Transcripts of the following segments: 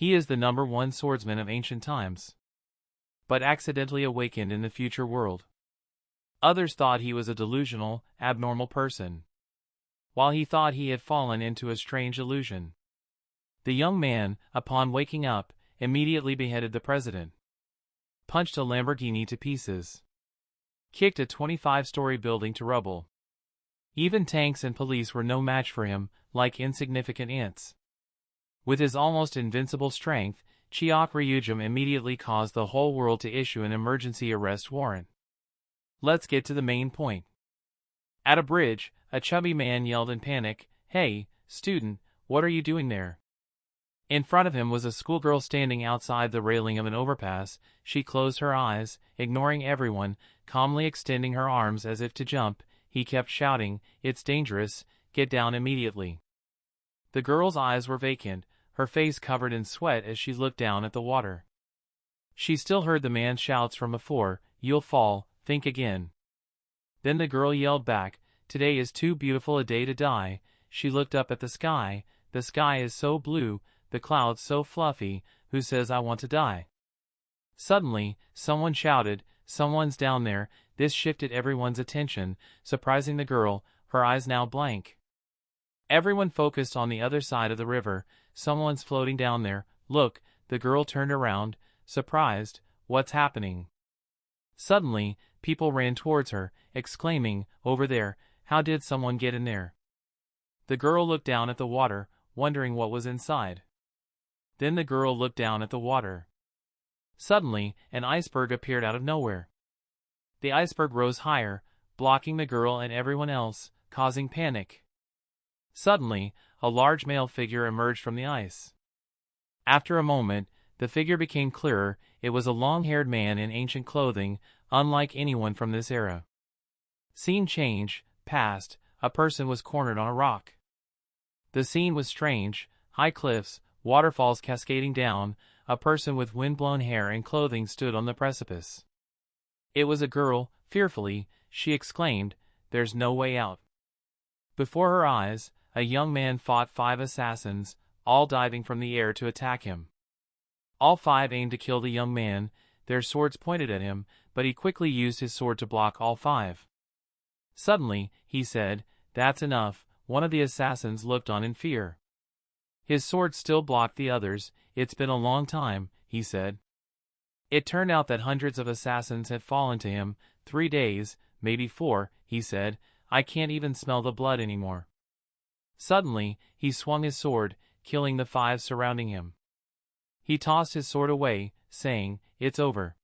He is the #1 swordsman of ancient times, but accidentally awakened in the future world. Others thought he was a delusional, abnormal person, while he thought he had fallen into a strange illusion. The young man, upon waking up, immediately beheaded the president, punched a Lamborghini to pieces, kicked a 25-story building to rubble. Even tanks and police were no match for him, like insignificant ants. With his almost invincible strength, Cheok Ryujum immediately caused the whole world to issue an emergency arrest warrant. Let's get to the main point. At a bridge, a chubby man yelled in panic, "Hey, student, what are you doing there?" In front of him was a schoolgirl standing outside the railing of an overpass. She closed her eyes, ignoring everyone, calmly extending her arms as if to jump. He kept shouting, "It's dangerous, get down immediately." The girl's eyes were vacant, her face covered in sweat as she looked down at the water. She still heard the man's shouts from before, "You'll fall, think again." Then the girl yelled back, "Today is too beautiful a day to die." She looked up at the sky is so blue, the clouds so fluffy, who says I want to die? Suddenly, someone shouted, "Someone's down there." This shifted everyone's attention, surprising the girl, her eyes now blank. Everyone focused on the other side of the river. "Someone's floating down there, look." The girl turned around, surprised. "What's happening?" Suddenly, people ran towards her, exclaiming, "Over there, how did someone get in there?" The girl looked down at the water, wondering what was inside. Then the girl looked down at the water. Suddenly, an iceberg appeared out of nowhere. The iceberg rose higher, blocking the girl and everyone else, causing panic. Suddenly, a large male figure emerged from the ice. After a moment, the figure became clearer. It was a long-haired man in ancient clothing, unlike anyone from this era. Scene change, past, a person was cornered on a rock. The scene was strange, high cliffs, waterfalls cascading down, a person with wind-blown hair and clothing stood on the precipice. It was a girl. Fearfully, she exclaimed, "There's no way out." Before her eyes, a young man fought 5 assassins, all diving from the air to attack him. All 5 aimed to kill the young man, their swords pointed at him, but he quickly used his sword to block all 5. Suddenly, he said, "That's enough." One of the assassins looked on in fear. His sword still blocked the others. "It's been a long time," he said. It turned out that hundreds of assassins had fallen to him. 3 days, maybe 4, he said. "I can't even smell the blood anymore." Suddenly, he swung his sword, killing the 5 surrounding him. He tossed his sword away, saying, "It's over."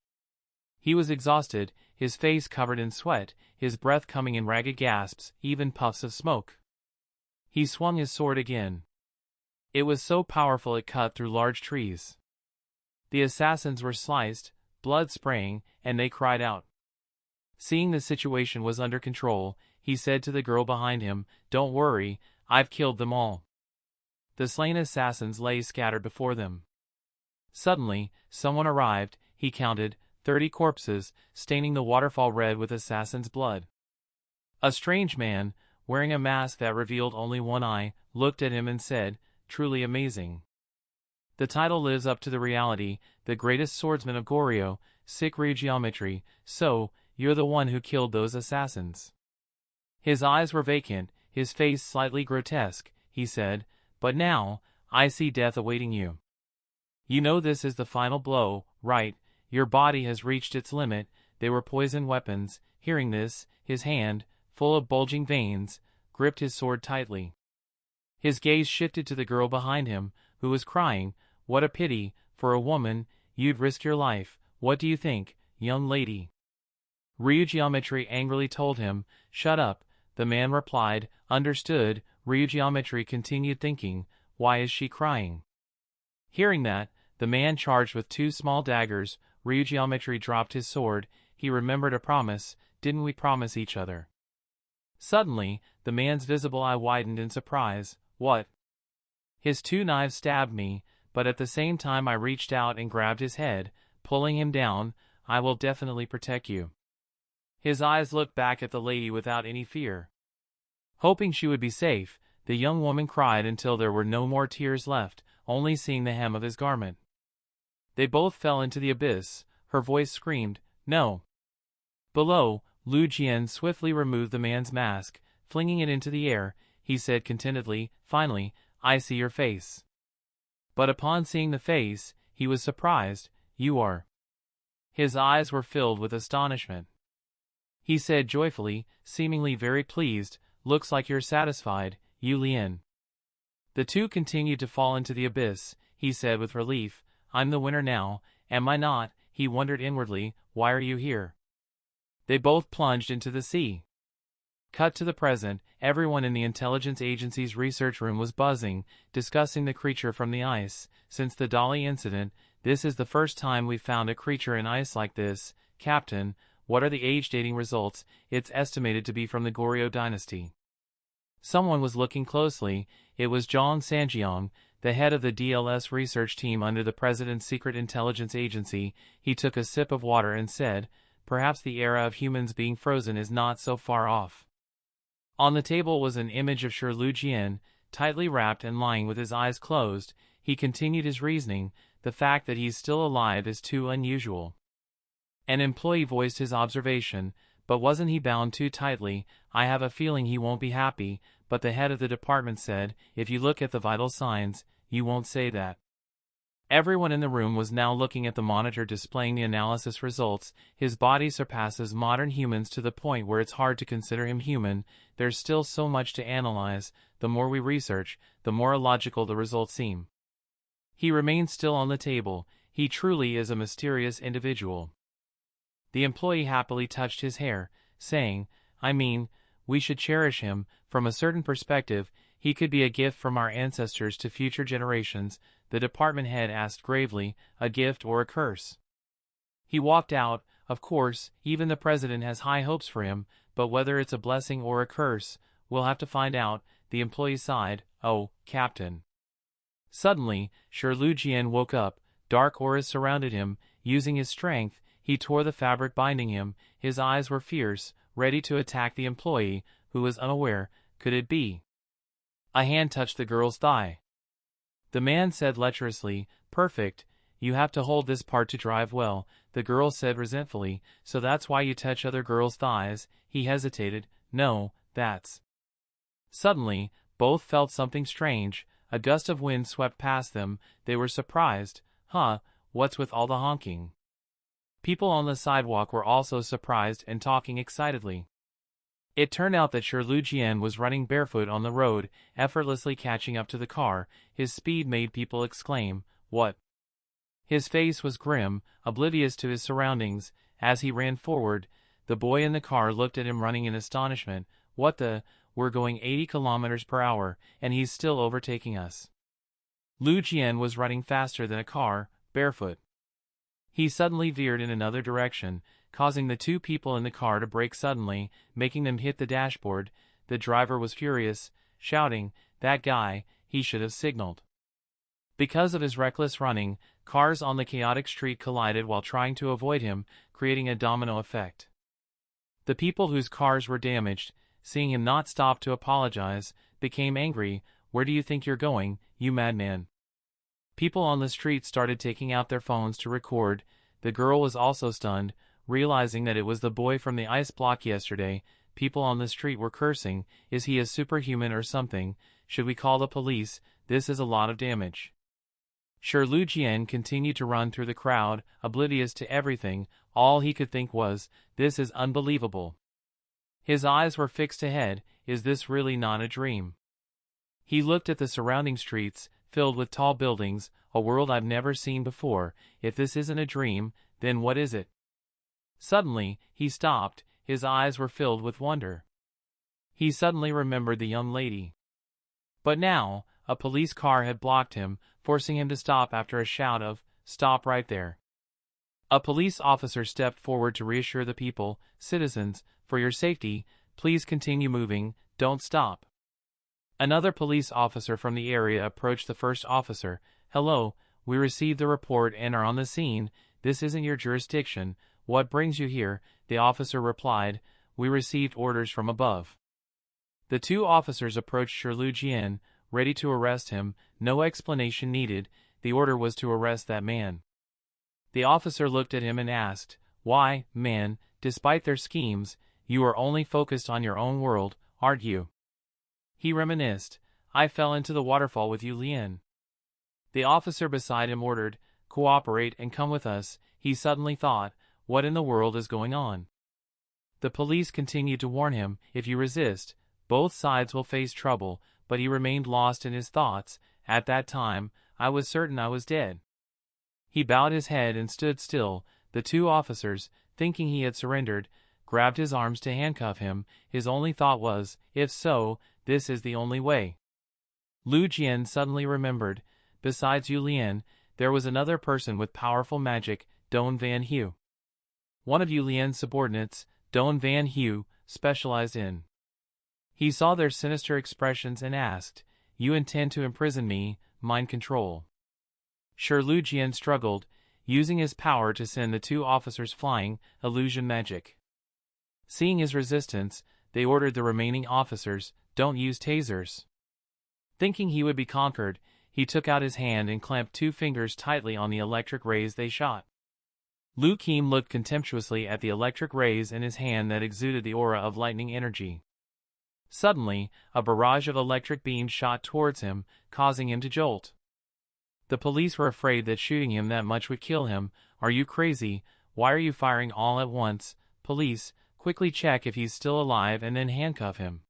He was exhausted, his face covered in sweat, his breath coming in ragged gasps, even puffs of smoke. He swung his sword again. It was so powerful it cut through large trees. The assassins were sliced, blood spraying, and they cried out. Seeing the situation was under control, he said to the girl behind him, "Don't worry, I've killed them all." The slain assassins lay scattered before them. Suddenly, someone arrived. He counted 30 corpses, staining the waterfall red with assassins' blood. A strange man, wearing a mask that revealed only one eye, looked at him and said, "Truly amazing." The title lives up to the reality, the greatest swordsman of Goryeo, sick geometry. "So, you're the one who killed those assassins." His eyes were vacant, his face slightly grotesque. He said, "But now, I see death awaiting you. You know this is the final blow, right? Your body has reached its limit." They were poison weapons. Hearing this, his hand, full of bulging veins, gripped his sword tightly. His gaze shifted to the girl behind him, who was crying. "What a pity, for a woman, you'd risk your life. What do you think, young lady?" Ryugeometry angrily told him, "Shut up." The man replied, "Understood." Ryugeometry continued thinking, "Why is she crying?" Hearing that, the man charged with 2 small daggers. Ryugeometry dropped his sword. He remembered a promise. "Didn't we promise each other?" Suddenly, the man's visible eye widened in surprise. "What?" "His 2 knives stabbed me, but at the same time I reached out and grabbed his head, pulling him down. I will definitely protect you." His eyes looked back at the lady without any fear. Hoping she would be safe, the young woman cried until there were no more tears left, only seeing the hem of his garment. They both fell into the abyss. Her voice screamed, "No!" Below, Lu Jian swiftly removed the man's mask, flinging it into the air. He said contentedly, "Finally, I see your face." But upon seeing the face, he was surprised. "You are." His eyes were filled with astonishment. He said joyfully, seemingly very pleased, "Looks like you're satisfied, Yu Lian." The two continued to fall into the abyss. He said with relief, "I'm the winner now, am I not?" He wondered inwardly, "Why are you here?" They both plunged into the sea. Cut to the present, everyone in the intelligence agency's research room was buzzing, discussing the creature from the ice. "Since the Dolly incident, this is the first time we've found a creature in ice like this. Captain, what are the age dating results? It's estimated to be from the Goryeo dynasty." Someone was looking closely. It was Zhang Sanjiang, the head of the DLS research team under the president's secret intelligence agency. He took a sip of water and said, "Perhaps the era of humans being frozen is not so far off." On the table was an image of Shi Lujian, tightly wrapped and lying with his eyes closed. He continued his reasoning, "The fact that he's still alive is too unusual." An employee voiced his observation, "But wasn't he bound too tightly? I have a feeling he won't be happy." But the head of the department said, "If you look at the vital signs, you won't say that." Everyone in the room was now looking at the monitor displaying the analysis results. "His body surpasses modern humans to the point where it's hard to consider him human. There's still so much to analyze. The more we research, the more illogical the results seem." He remained still on the table. "He truly is a mysterious individual." The employee happily touched his hair, saying, "I mean, we should cherish him. From a certain perspective, he could be a gift from our ancestors to future generations." The department head asked gravely, "A gift or a curse?" He walked out. "Of course, even the president has high hopes for him, but whether it's a blessing or a curse, we'll have to find out." The employee sighed, "Oh, Captain." Suddenly, Shi Lujian woke up. Dark auras surrounded him. Using his strength, he tore the fabric binding him. His eyes were fierce, ready to attack the employee, who was unaware. Could it be? A hand touched the girl's thigh. The man said lecherously, "Perfect. You have to hold this part to drive well." The girl said resentfully, "So that's why you touch other girls' thighs?" He hesitated. "No, that's—" Suddenly, both felt something strange. A gust of wind swept past them. They were surprised. "Huh, what's with all the honking?" People on the sidewalk were also surprised and talking excitedly. It turned out that Shi Lujian was running barefoot on the road, effortlessly catching up to the car. His speed made people exclaim, "What?" His face was grim, oblivious to his surroundings. As he ran forward, the boy in the car looked at him running in astonishment. "What the? We're going 80 kilometers per hour, and he's still overtaking us." Lujian was running faster than a car, barefoot. He suddenly veered in another direction, causing the two people in the car to brake suddenly, making them hit the dashboard. The driver was furious, shouting, "That guy, he should have signaled." Because of his reckless running, cars on the chaotic street collided while trying to avoid him, creating a domino effect. The people whose cars were damaged, seeing him not stop to apologize, became angry. "Where do you think you're going, you madman?" People on the street started taking out their phones to record. The girl was also stunned, realizing that it was the boy from the ice block yesterday. People on the street were cursing. "Is he a superhuman or something? Should we call the police? This is a lot of damage." Shi Lujian continued to run through the crowd, oblivious to everything. All he could think was, "This is unbelievable." His eyes were fixed ahead. Is this really not a dream? He looked at the surrounding streets, filled with tall buildings, a world I've never seen before. If this isn't a dream, then what is it? Suddenly, he stopped. His eyes were filled with wonder. He suddenly remembered the young lady. But now, a police car had blocked him, forcing him to stop after a shout of, "Stop right there." A police officer stepped forward to reassure the people, "Citizens, for your safety, please continue moving, don't stop." Another police officer from the area approached the first officer. "Hello, we received the report and are on the scene. This isn't your jurisdiction. What brings you here?" The officer replied, "We received orders from above." The two officers approached Shi Lujian. ready to arrest him. No explanation needed, the order was to arrest that man. The officer looked at him and asked, "Why, man, despite their schemes, you are only focused on your own world, aren't you?" He reminisced, "I fell into the waterfall with you, Lien." The officer beside him ordered, "Cooperate and come with us." He suddenly thought, what in the world is going on? The police continued to warn him, if you resist, both sides will face trouble, but he remained lost in his thoughts. At that time, I was certain I was dead. He bowed his head and stood still. The two officers, thinking he had surrendered, grabbed his arms to handcuff him. His only thought was, if so, this is the only way. Lu Jian suddenly remembered, besides Yu Lian, there was another person with powerful magic, Don Van Hue. One of Yu Lian's subordinates, Don Van Hue, specialized in. He saw their sinister expressions and asked, "You intend to imprison me, mind control?" Sure, Lu Jian struggled, using his power to send the two officers flying, illusion magic. Seeing his resistance, they ordered the remaining officers, "Don't use tasers." Thinking he would be conquered, he took out his hand and clamped 2 fingers tightly on the electric rays they shot. Lu Kim looked contemptuously at the electric rays in his hand that exuded the aura of lightning energy. Suddenly, a barrage of electric beams shot towards him, causing him to jolt. The police were afraid that shooting him that much would kill him. "Are you crazy? Why are you firing all at once? Police, quickly check if he's still alive and then handcuff him."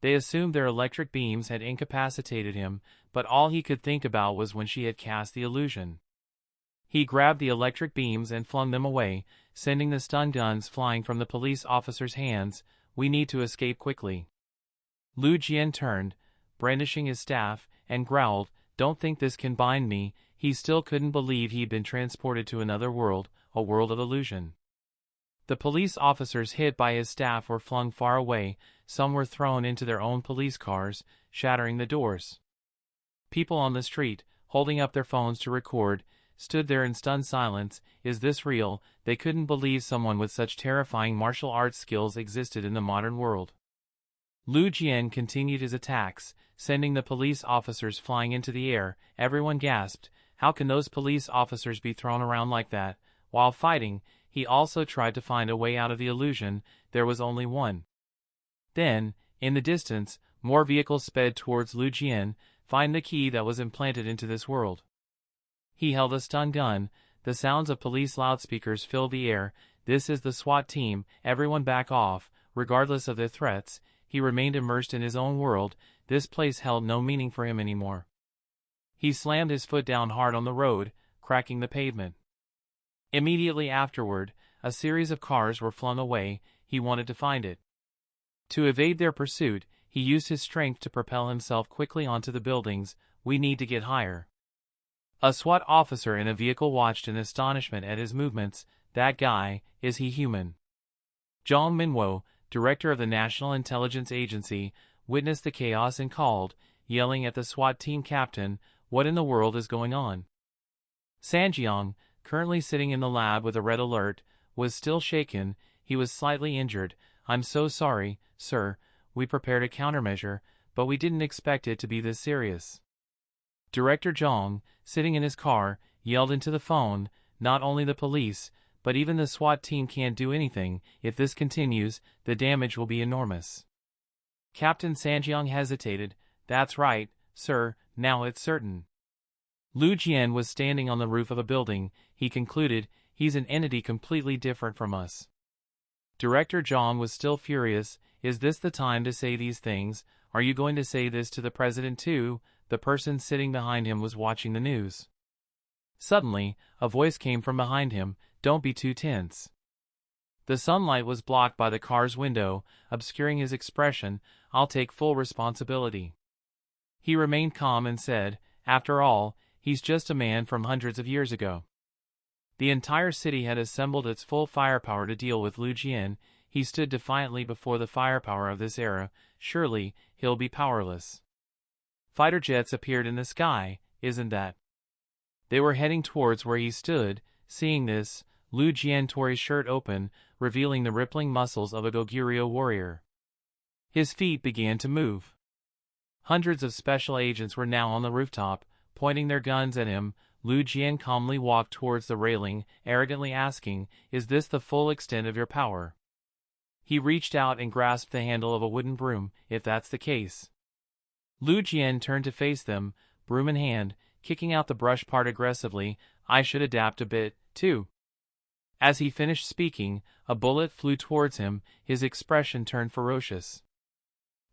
They assumed their electric beams had incapacitated him, but all he could think about was when she had cast the illusion. He grabbed the electric beams and flung them away, sending the stun guns flying from the police officer's hands. "We need to escape quickly." Lu Jian turned, brandishing his staff, and growled, "Don't think this can bind me." He still couldn't believe he'd been transported to another world, a world of illusion. The police officers hit by his staff were flung far away, some were thrown into their own police cars, shattering the doors. People on the street, holding up their phones to record, stood there in stunned silence. Is this real? They couldn't believe someone with such terrifying martial arts skills existed in the modern world. Lu Jian continued his attacks, sending the police officers flying into the air. Everyone gasped, how can those police officers be thrown around like that? While fighting, he also tried to find a way out of the illusion. There was only one. Then, in the distance, more vehicles sped towards Lu Jian. Find the key that was implanted into this world. He held a stun gun. The sounds of police loudspeakers filled the air. This is the SWAT team. Everyone back off. Regardless of their threats, he remained immersed in his own world. This place held no meaning for him anymore. He slammed his foot down hard on the road, cracking the pavement. Immediately afterward, a series of cars were flung away. He wanted to find it. To evade their pursuit, he used his strength to propel himself quickly onto the buildings. We need to get higher. A SWAT officer in a vehicle watched in astonishment at his movements. That guy, is he human? Zhang Minwo, director of the National Intelligence Agency, witnessed the chaos and called, yelling at the SWAT team captain, what in the world is going on? Sanjiang, currently sitting in the lab with a red alert, was still shaken. He was slightly injured. I'm so sorry, sir. We prepared a countermeasure, but we didn't expect it to be this serious. Director Zhang, sitting in his car, yelled into the phone, not only the police, but even the SWAT team can't do anything. If this continues, the damage will be enormous. Captain Sanjiang hesitated. That's right, sir, now it's certain. Lu Jian was standing on the roof of a building. He concluded, he's an entity completely different from us. Director Zhang was still furious. Is this the time to say these things? Are you going to say this to the president too? The person sitting behind him was watching the news. Suddenly, a voice came from behind him. Don't be too tense. The sunlight was blocked by the car's window, obscuring his expression. I'll take full responsibility. He remained calm and said, after all, he's just a man from hundreds of years ago. The entire city had assembled its full firepower to deal with Lu Jian. He stood defiantly before the firepower of this era. Surely, he'll be powerless. Fighter jets appeared in the sky, isn't that? They were heading towards where he stood. Seeing this, Lu Jian tore his shirt open, revealing the rippling muscles of a Goguryeo warrior. His feet began to move. Hundreds of special agents were now on the rooftop, pointing their guns at him. Lu Jian calmly walked towards the railing, arrogantly asking, "Is this the full extent of your power?" He reached out and grasped the handle of a wooden broom. "If that's the case." Lu Jian turned to face them, broom in hand, kicking out the brush part aggressively. "I should adapt a bit, too." As he finished speaking, a bullet flew towards him, his expression turned ferocious.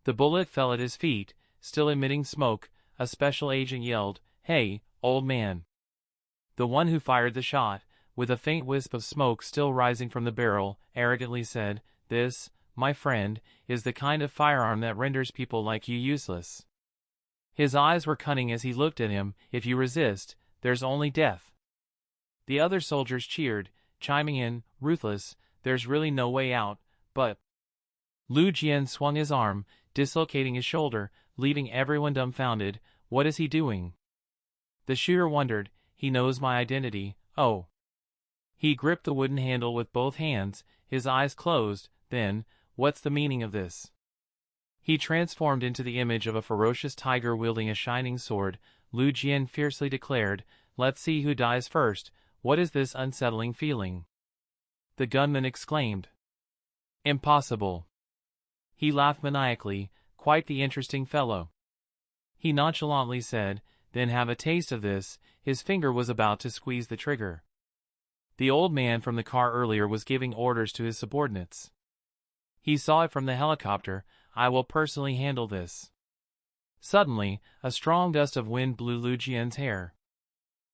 The bullet fell at his feet, still emitting smoke. A special agent yelled, "Hey, old man." The one who fired the shot, with a faint wisp of smoke still rising from the barrel, arrogantly said, "This, my friend, is the kind of firearm that renders people like you useless." His eyes were cunning as he looked at him. "If you resist, there's only death." The other soldiers cheered, chiming in, "Ruthless, there's really no way out, but—" Lu Jian swung his arm, dislocating his shoulder, leaving everyone dumbfounded. "What is he doing?" The shooter wondered. "He knows my identity, oh." He gripped the wooden handle with both hands, his eyes closed. Then, "What's the meaning of this?" He transformed into the image of a ferocious tiger wielding a shining sword. Lu Jian fiercely declared, "Let's see who dies first. What is this unsettling feeling?" The gunman exclaimed, "Impossible." He laughed maniacally. "Quite the interesting fellow." He nonchalantly said, "Then have a taste of this." His finger was about to squeeze the trigger. The old man from the car earlier was giving orders to his subordinates. He saw it from the helicopter. "I will personally handle this." Suddenly, a strong gust of wind blew Lu Jian's hair.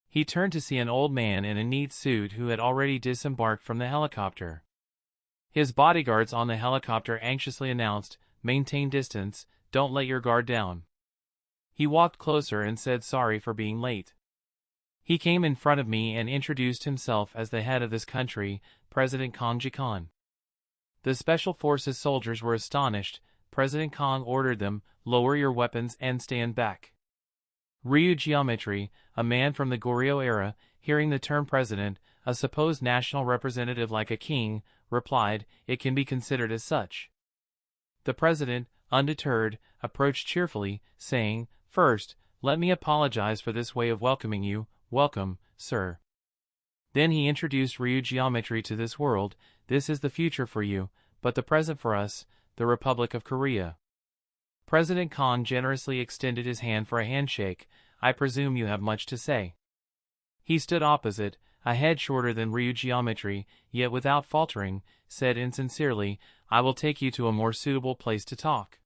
He turned to see an old man in a neat suit who had already disembarked from the helicopter. His bodyguards on the helicopter anxiously announced, "Maintain distance, don't let your guard down." He walked closer and said, "Sorry for being late." He came in front of me and introduced himself as the head of this country, President Kang Jikan. The Special Forces soldiers were astonished. President Kang ordered them, "Lower your weapons and stand back." Ryu Geometry, a man from the Goryeo era, hearing the term president, a supposed national representative like a king, replied, "It can be considered as such." The president, undeterred, approached cheerfully, saying, "First, let me apologize for this way of welcoming you. Welcome, sir." Then he introduced Ryu Geometry to this world. "This is the future for you, but the present for us, the Republic of Korea." President Kang generously extended his hand for a handshake. "I presume you have much to say." He stood opposite, a head shorter than Ryu Geometry, yet without faltering, said insincerely, "I will take you to a more suitable place to talk."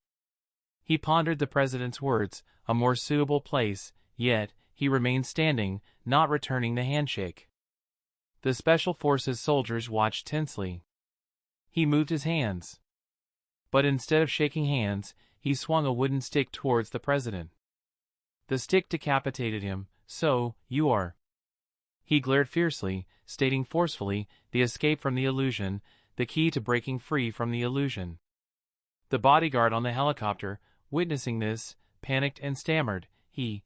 He pondered the president's words, a more suitable place, yet he remained standing, not returning the handshake. The Special Forces soldiers watched tensely. He moved his hands. But instead of shaking hands, he swung a wooden stick towards the president. The stick decapitated him. "So, you are—" He glared fiercely, stating forcefully, "The escape from the illusion, the key to breaking free from the illusion." The bodyguard on the helicopter, witnessing this, panicked and stammered, He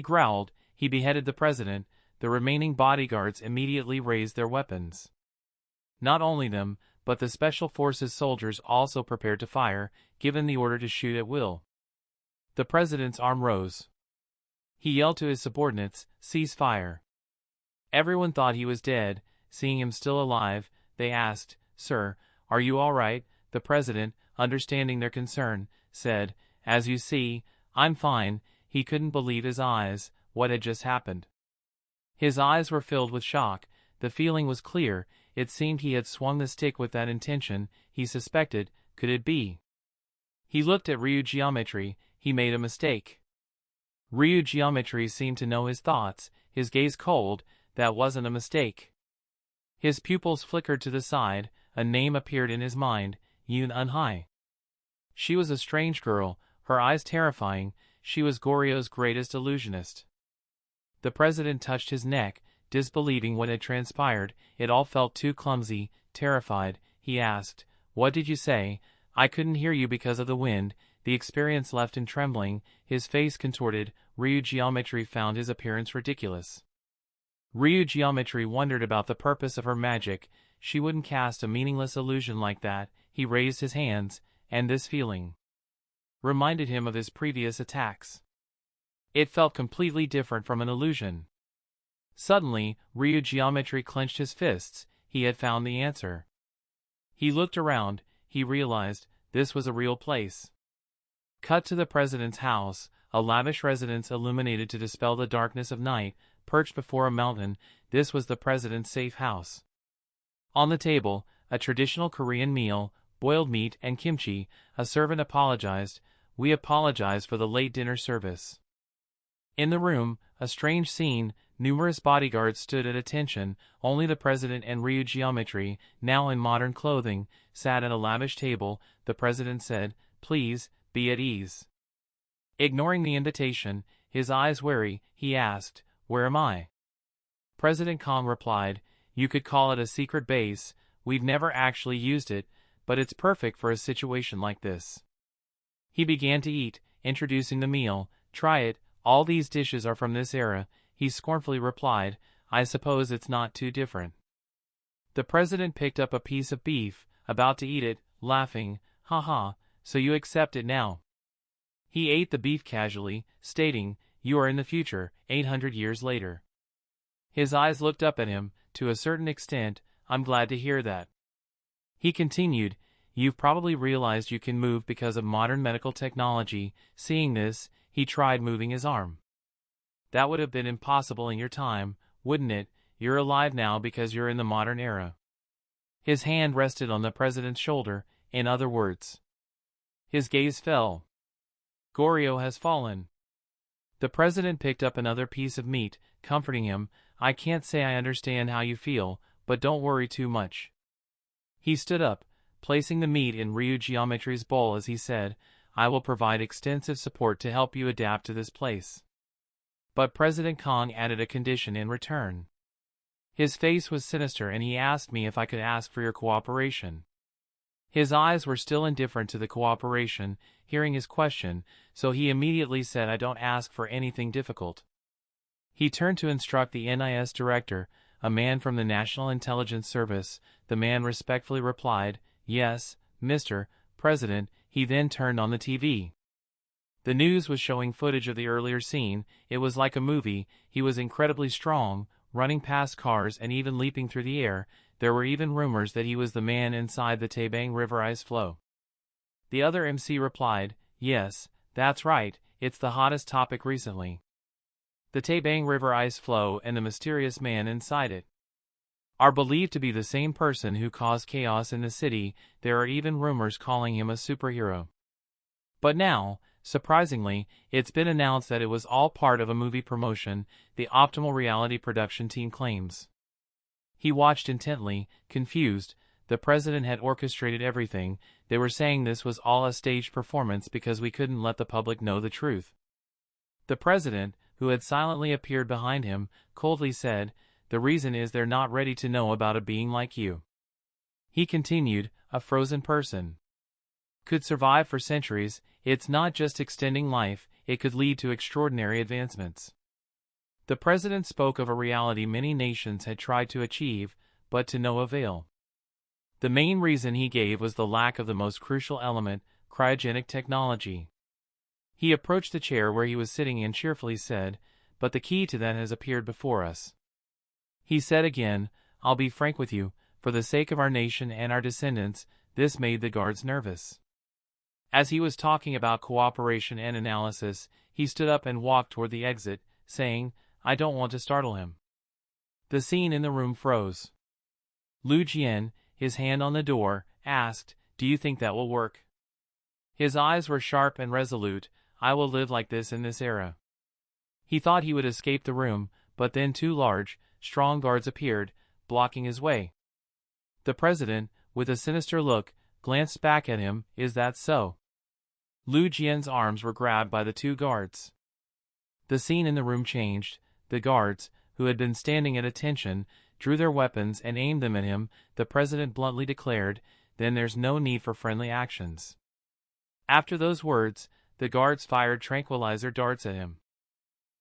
growled. He beheaded the president. The remaining bodyguards immediately raised their weapons. Not only them, but the Special Forces soldiers also prepared to fire, given the order to shoot at will. The president's arm rose. He yelled to his subordinates, "Cease fire." Everyone thought he was dead. Seeing him still alive, they asked, "Sir, are you all right?" The president, understanding their concern, said, "As you see, I'm fine." He couldn't believe his eyes. What had just happened? His eyes were filled with shock. The feeling was clear. It seemed he had swung the stick with that intention. He suspected, could it be? He looked at Ryu Geometry. He made a mistake. Ryu Geometry seemed to know his thoughts, his gaze cold. That wasn't a mistake. His pupils flickered to the side. A name appeared in his mind, Yoon Eun-hye. She was a strange girl, her eyes terrifying. She was Goryeo's greatest illusionist. The president touched his neck, disbelieving what had transpired. It all felt too clumsy. Terrified, he asked, "What did you say?" "I couldn't hear you because of the wind." The experience left him trembling, his face contorted. Ryu Geometry found his appearance ridiculous. Ryu Geometry wondered about the purpose of her magic. She wouldn't cast a meaningless illusion like that. He raised his hands, "And this feeling?" reminded him of his previous attacks. It felt completely different from an illusion. Suddenly, Ryu Geometry clenched his fists. He had found the answer. He looked around. He realized this was a real place. Cut to the president's house, a lavish residence illuminated to dispel the darkness of night, perched before a mountain. This was the president's safe house. On the table, a traditional Korean meal, boiled meat and kimchi. A servant apologized. "We apologize for the late dinner service." In the room, a strange scene. Numerous bodyguards stood at attention. Only the president and Ryu Geometry, now in modern clothing, sat at a lavish table. The president said, "Please, be at ease." Ignoring the invitation, his eyes wary, he asked, "Where am I?" President Kong replied, "You could call it a secret base. We've never actually used it, but it's perfect for a situation like this." He began to eat, introducing the meal. "Try it, all these dishes are from this era." He scornfully replied, "I suppose it's not too different." The president picked up a piece of beef, about to eat it, laughing, "Ha, so you accept it now." He ate the beef casually, stating, "You are in the future, 800 years later." His eyes looked up at him. "To a certain extent, I'm glad to hear that." He continued, "You've probably realized you can move because of modern medical technology." Seeing this, he tried moving his arm. "That would have been impossible in your time, wouldn't it? You're alive now because you're in the modern era." His hand rested on the president's shoulder. In other words, his gaze fell. "Goryeo has fallen." The president picked up another piece of meat, comforting him. "I can't say I understand how you feel, but don't worry too much." He stood up, placing the meat in Ryu Geometry's bowl as he said, "I will provide extensive support to help you adapt to this place." But President Kong added a condition in return. His face was sinister and he asked me if I could ask for your cooperation. His eyes were still indifferent to the cooperation, hearing his question, so he immediately said, "I don't ask for anything difficult." He turned to instruct the NIS director, a man from the National Intelligence Service. The man respectfully replied, "Yes, Mr. President." He then turned on the TV. The news was showing footage of the earlier scene. It was like a movie. He was incredibly strong, running past cars and even leaping through the air. There were even rumors that he was the man inside the Taebang River ice floe. The other MC replied, "Yes, that's right, it's the hottest topic recently. The Taebang River ice floe and the mysterious man inside it are believed to be the same person who caused chaos in the city. There are even rumors calling him a superhero." But now, surprisingly, it's been announced that it was all part of a movie promotion, the Optimal Reality production team claims. He watched intently, confused. The president had orchestrated everything. They were saying this was all a staged performance because we couldn't let the public know the truth. The president, who had silently appeared behind him, coldly said, "The reason is they're not ready to know about a being like you." He continued, "A frozen person could survive for centuries. It's not just extending life, it could lead to extraordinary advancements." The president spoke of a reality many nations had tried to achieve, but to no avail. The main reason he gave was the lack of the most crucial element, cryogenic technology. He approached the chair where he was sitting and cheerfully said, "But the key to that has appeared before us." He said again, "I'll be frank with you, for the sake of our nation and our descendants." This made the guards nervous. As he was talking about cooperation and analysis, he stood up and walked toward the exit, saying, "I don't want to startle him." The scene in the room froze. Lu Jian, his hand on the door, asked, "Do you think that will work?" His eyes were sharp and resolute. "I will live like this in this era." He thought he would escape the room, but then two large, strong guards appeared, blocking his way. The president, with a sinister look, glanced back at him. "Is that so?" Lu Jian's arms were grabbed by the two guards. The scene in the room changed. The guards, who had been standing at attention, drew their weapons and aimed them at him. The president bluntly declared, "Then there's no need for friendly actions." After those words, the guards fired tranquilizer darts at him.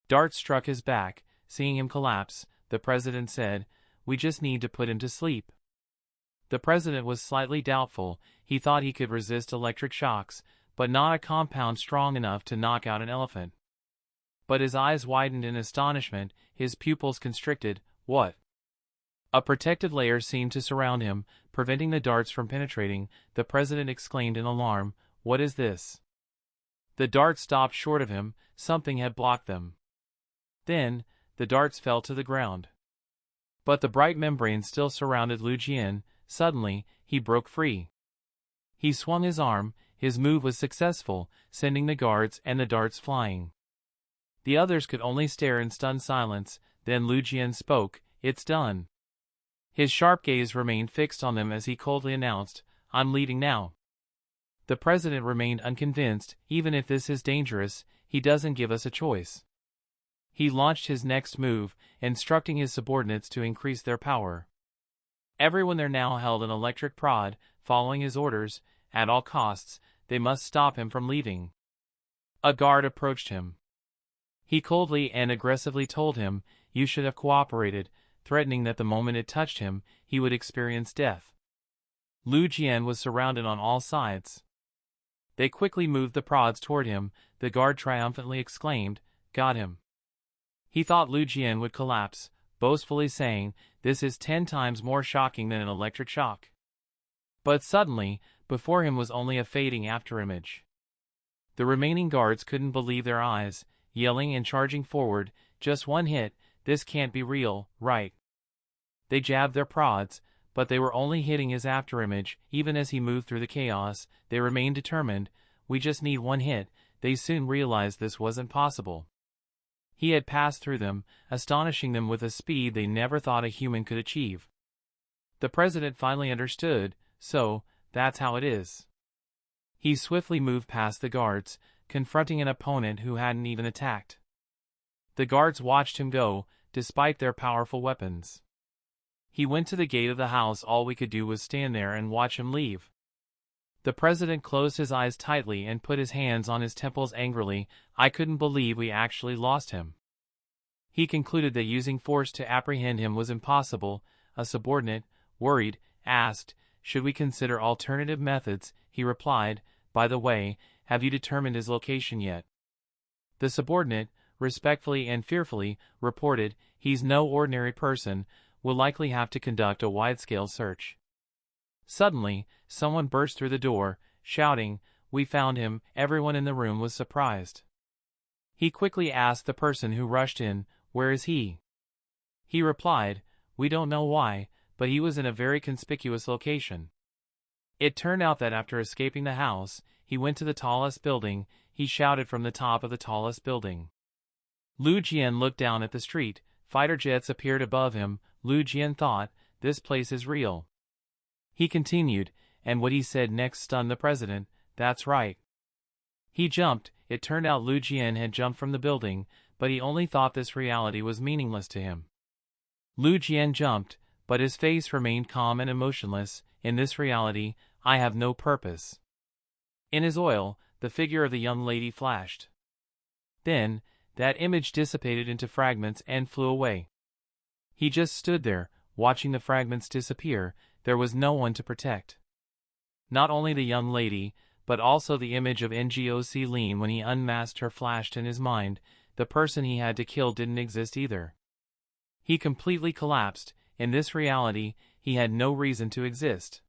Darts struck his back. Seeing him collapse, the president said, "We just need to put him to sleep." The president was slightly doubtful. He thought he could resist electric shocks, but not a compound strong enough to knock out an elephant. But his eyes widened in astonishment, his pupils constricted. What? A protective layer seemed to surround him, preventing the darts from penetrating. The president exclaimed in alarm, "What is this?" The darts stopped short of him, something had blocked them. Then, the darts fell to the ground. But the bright membrane still surrounded Lu Jian. Suddenly, he broke free. He swung his arm, his move was successful, sending the guards and the darts flying. The others could only stare in stunned silence. Then Lu Jian spoke, "It's done." His sharp gaze remained fixed on them as he coldly announced, "I'm leaving now." The president remained unconvinced. Even if this is dangerous, he doesn't give us a choice. He launched his next move, instructing his subordinates to increase their power. Everyone there now held an electric prod, following his orders. At all costs, they must stop him from leaving. A guard approached him. He coldly and aggressively told him, "You should have cooperated," threatening that the moment it touched him, he would experience death. Lu Jian was surrounded on all sides. They quickly moved the prods toward him. The guard triumphantly exclaimed, "Got him." He thought Lu Jian would collapse, boastfully saying, "This is 10 times more shocking than an electric shock." But suddenly, before him was only a fading afterimage. The remaining guards couldn't believe their eyes, yelling and charging forward, "Just one hit, this can't be real, right?" They jabbed their prods, but they were only hitting his afterimage. Even as he moved through the chaos, they remained determined. "We just need one hit." They soon realized this wasn't possible. He had passed through them, astonishing them with a speed they never thought a human could achieve. The president finally understood. "So, that's how it is." He swiftly moved past the guards, confronting an opponent who hadn't even attacked. The guards watched him go, despite their powerful weapons. He went to the gate of the house. All we could do was stand there and watch him leave. The president closed his eyes tightly and put his hands on his temples angrily. "I couldn't believe we actually lost him." He concluded that using force to apprehend him was impossible. A subordinate, worried, asked, "Should we consider alternative methods?" He replied, "By the way, have you determined his location yet?" The subordinate, respectfully and fearfully, reported, "He's no ordinary person. We'll likely have to conduct a wide-scale search." Suddenly, someone burst through the door, shouting, "We found him!" Everyone in the room was surprised. He quickly asked the person who rushed in, "Where is he?" He replied, "We don't know why, but he was in a very conspicuous location." It turned out that after escaping the house, he went to the tallest building. He shouted from the top of the tallest building. Lu Jian looked down at the street. Fighter jets appeared above him. Lu Jian thought, "This place is real." He continued, and what he said next stunned the president. "That's right." He jumped. It turned out Lu Jian had jumped from the building, but he only thought this reality was meaningless to him. Lu Jian jumped, but his face remained calm and emotionless. "In this reality, I have no purpose." In his oil, the figure of the young lady flashed. Then, that image dissipated into fragments and flew away. He just stood there, watching the fragments disappear. There was no one to protect. Not only the young lady, but also the image of Ngoc Lean when he unmasked her flashed in his mind. The person he had to kill didn't exist either. He completely collapsed. In this reality, he had no reason to exist.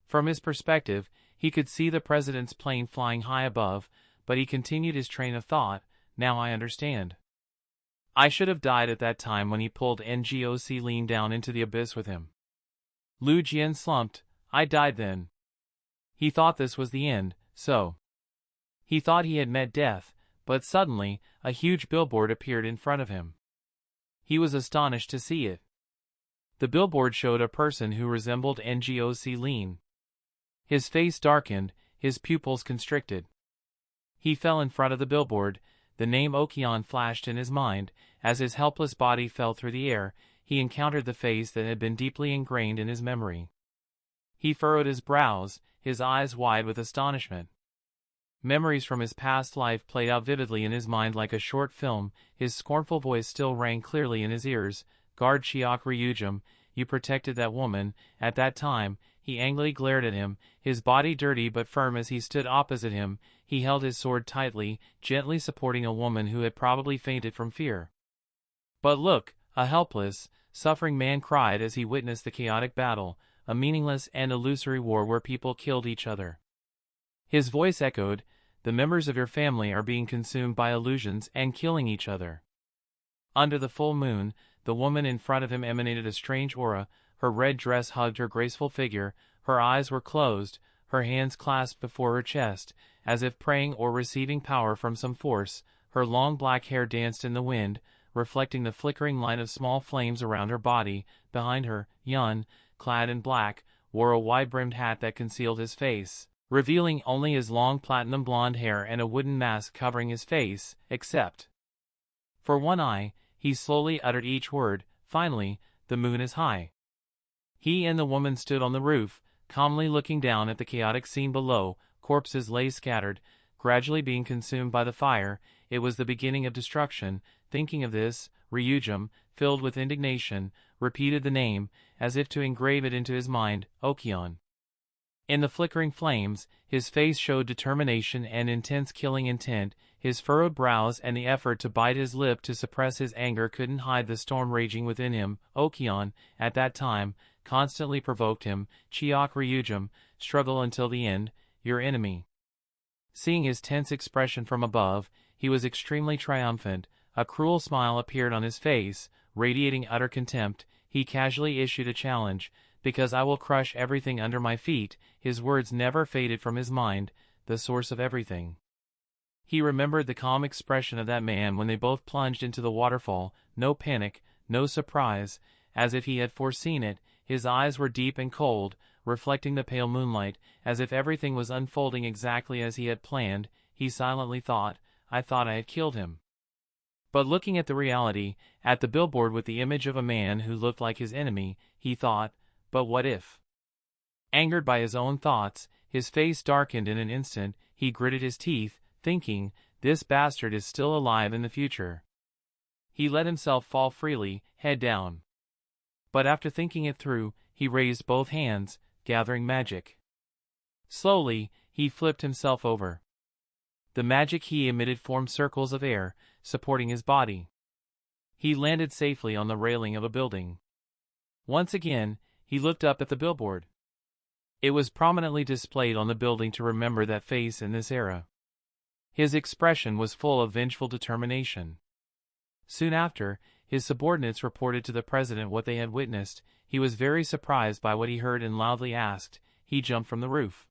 From his perspective, he could see the president's plane flying high above, but he continued his train of thought. "Now I understand. I should have died at that time when he pulled Ngoc Lean down into the abyss with him." Lu Jian slumped. "I died then." He thought this was the end, so. He thought he had met death, but suddenly, a huge billboard appeared in front of him. He was astonished to see it. The billboard showed a person who resembled Ngoc Lean. His face darkened, his pupils constricted. He fell in front of the billboard. The name Okion flashed in his mind. As his helpless body fell through the air, he encountered the face that had been deeply ingrained in his memory. He furrowed his brows, his eyes wide with astonishment. Memories from his past life played out vividly in his mind like a short film. His scornful voice still rang clearly in his ears. "Guard Chiok Ryujum, you protected that woman. At that time, he angrily glared at him, his body dirty but firm as he stood opposite him. He held his sword tightly, gently supporting a woman who had probably fainted from fear. "But look," a helpless, suffering man cried as he witnessed the chaotic battle, a meaningless and illusory war where people killed each other. His voice echoed, "The members of your family are being consumed by illusions and killing each other." Under the full moon, the woman in front of him emanated a strange aura. Her red dress hugged her graceful figure, her eyes were closed, her hands clasped before her chest, as if praying or receiving power from some force. Her long black hair danced in the wind, reflecting the flickering light of small flames around her body. Behind her, Yun, clad in black, wore a wide-brimmed hat that concealed his face, revealing only his long platinum blonde hair and a wooden mask covering his face, except for one eye. He slowly uttered each word, "Finally, the moon is high." He and the woman stood on the roof, calmly looking down at the chaotic scene below. Corpses lay scattered, gradually being consumed by the fire. It was the beginning of destruction. Thinking of this, Ryujum, filled with indignation, repeated the name, as if to engrave it into his mind, Okion. In the flickering flames, his face showed determination and intense killing intent. His furrowed brows and the effort to bite his lip to suppress his anger couldn't hide the storm raging within him. Okion, at that time, constantly provoked him. Chiok Ryujum, struggle until the end, your enemy. Seeing his tense expression from above, he was extremely triumphant. A cruel smile appeared on his face, radiating utter contempt. He casually issued a challenge, "Because I will crush everything under my feet." His words never faded from his mind, the source of everything. He remembered the calm expression of that man when they both plunged into the waterfall. No panic, no surprise, as if he had foreseen it. His eyes were deep and cold, reflecting the pale moonlight, as if everything was unfolding exactly as he had planned. He silently thought, "I thought I had killed him." But looking at the reality, at the billboard with the image of a man who looked like his enemy, he thought, "But what if?" Angered by his own thoughts, his face darkened in an instant. He gritted his teeth, thinking, "This bastard is still alive in the future." He let himself fall freely, head down. But after thinking it through, he raised both hands, gathering magic. Slowly, he flipped himself over. The magic he emitted formed circles of air, supporting his body. He landed safely on the railing of a building. Once again, he looked up at the billboard. It was prominently displayed on the building to remember that face in this era. His expression was full of vengeful determination. Soon after, his subordinates reported to the president what they had witnessed. He was very surprised by what he heard and loudly asked. He jumped from the roof.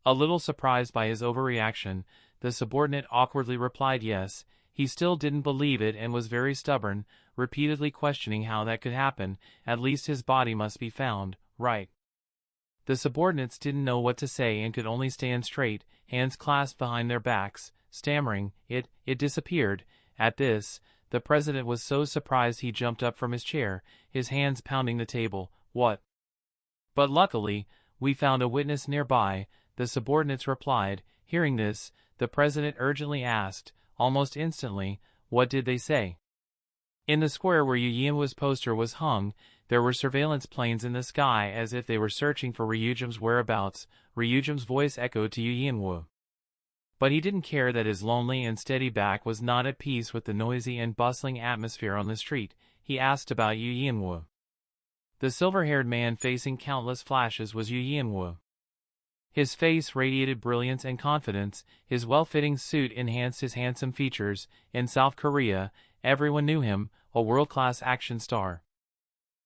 A little surprised by his overreaction, the subordinate awkwardly replied yes. He still didn't believe it and was very stubborn, repeatedly questioning how that could happen. At least his body must be found, right? The subordinates didn't know what to say and could only stand straight, hands clasped behind their backs, stammering, It disappeared." At this, the president was so surprised he jumped up from his chair, his hands pounding the table. "What?" "But luckily, we found a witness nearby," the subordinates replied. Hearing this, the president urgently asked, almost instantly, "What did they say?" In the square where Yu Yinhua's poster was hung, there were surveillance planes in the sky as if they were searching for Ryujum's whereabouts. Ryujum's voice echoed to Yu Yinhua. But he didn't care that his lonely and steady back was not at peace with the noisy and bustling atmosphere on the street. He asked about Yu Yinhua. The silver-haired man facing countless flashes was Yu Yinhua. His face radiated brilliance and confidence. His well-fitting suit enhanced his handsome features. In South Korea, everyone knew him, a world-class action star.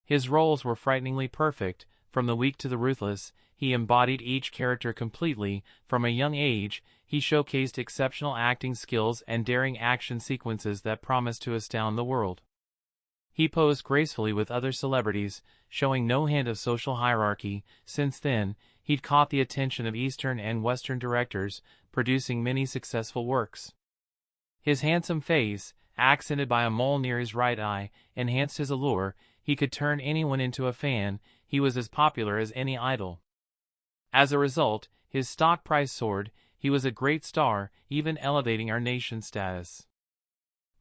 His roles were frighteningly perfect. From the weak to the ruthless, he embodied each character completely. From a young age, he showcased exceptional acting skills and daring action sequences that promised to astound the world. He posed gracefully with other celebrities, showing no hint of social hierarchy. Since then, he'd caught the attention of Eastern and Western directors, producing many successful works. His handsome face, accented by a mole near his right eye, enhanced his allure. He could turn anyone into a fan. He was as popular as any idol. As a result, his stock price soared. He was a great star, even elevating our nation's status.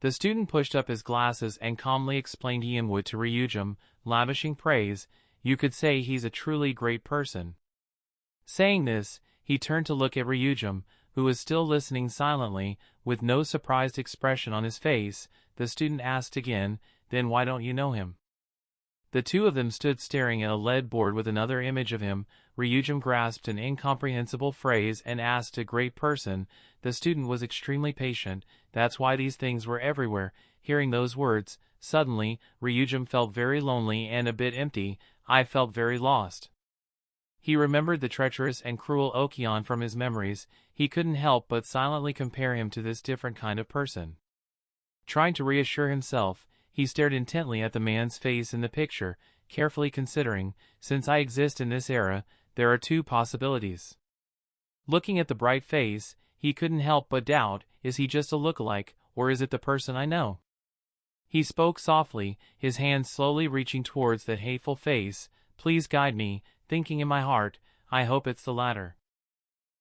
The student pushed up his glasses and calmly explained Yinhuo to Ryujum, lavishing praise. You could say he's a truly great person. Saying this, he turned to look at Ryujum, who was still listening silently, with no surprised expression on his face. The student asked again, "Then why don't you know him?" The two of them stood staring at a lead board with another image of him. Ryujum grasped an incomprehensible phrase and asked, "A great person." The student was extremely patient. "That's why these things were everywhere." Hearing those words, suddenly, Ryujum felt very lonely and a bit empty. "I felt very lost." He remembered the treacherous and cruel Okion from his memories. He couldn't help but silently compare him to this different kind of person. Trying to reassure himself, he stared intently at the man's face in the picture, carefully considering, "Since I exist in this era, there are two possibilities." Looking at the bright face, he couldn't help but doubt, is he just a look-alike, or is it the person I know? He spoke softly, his hand slowly reaching towards that hateful face. "Please guide me," thinking in my heart, "I hope it's the latter."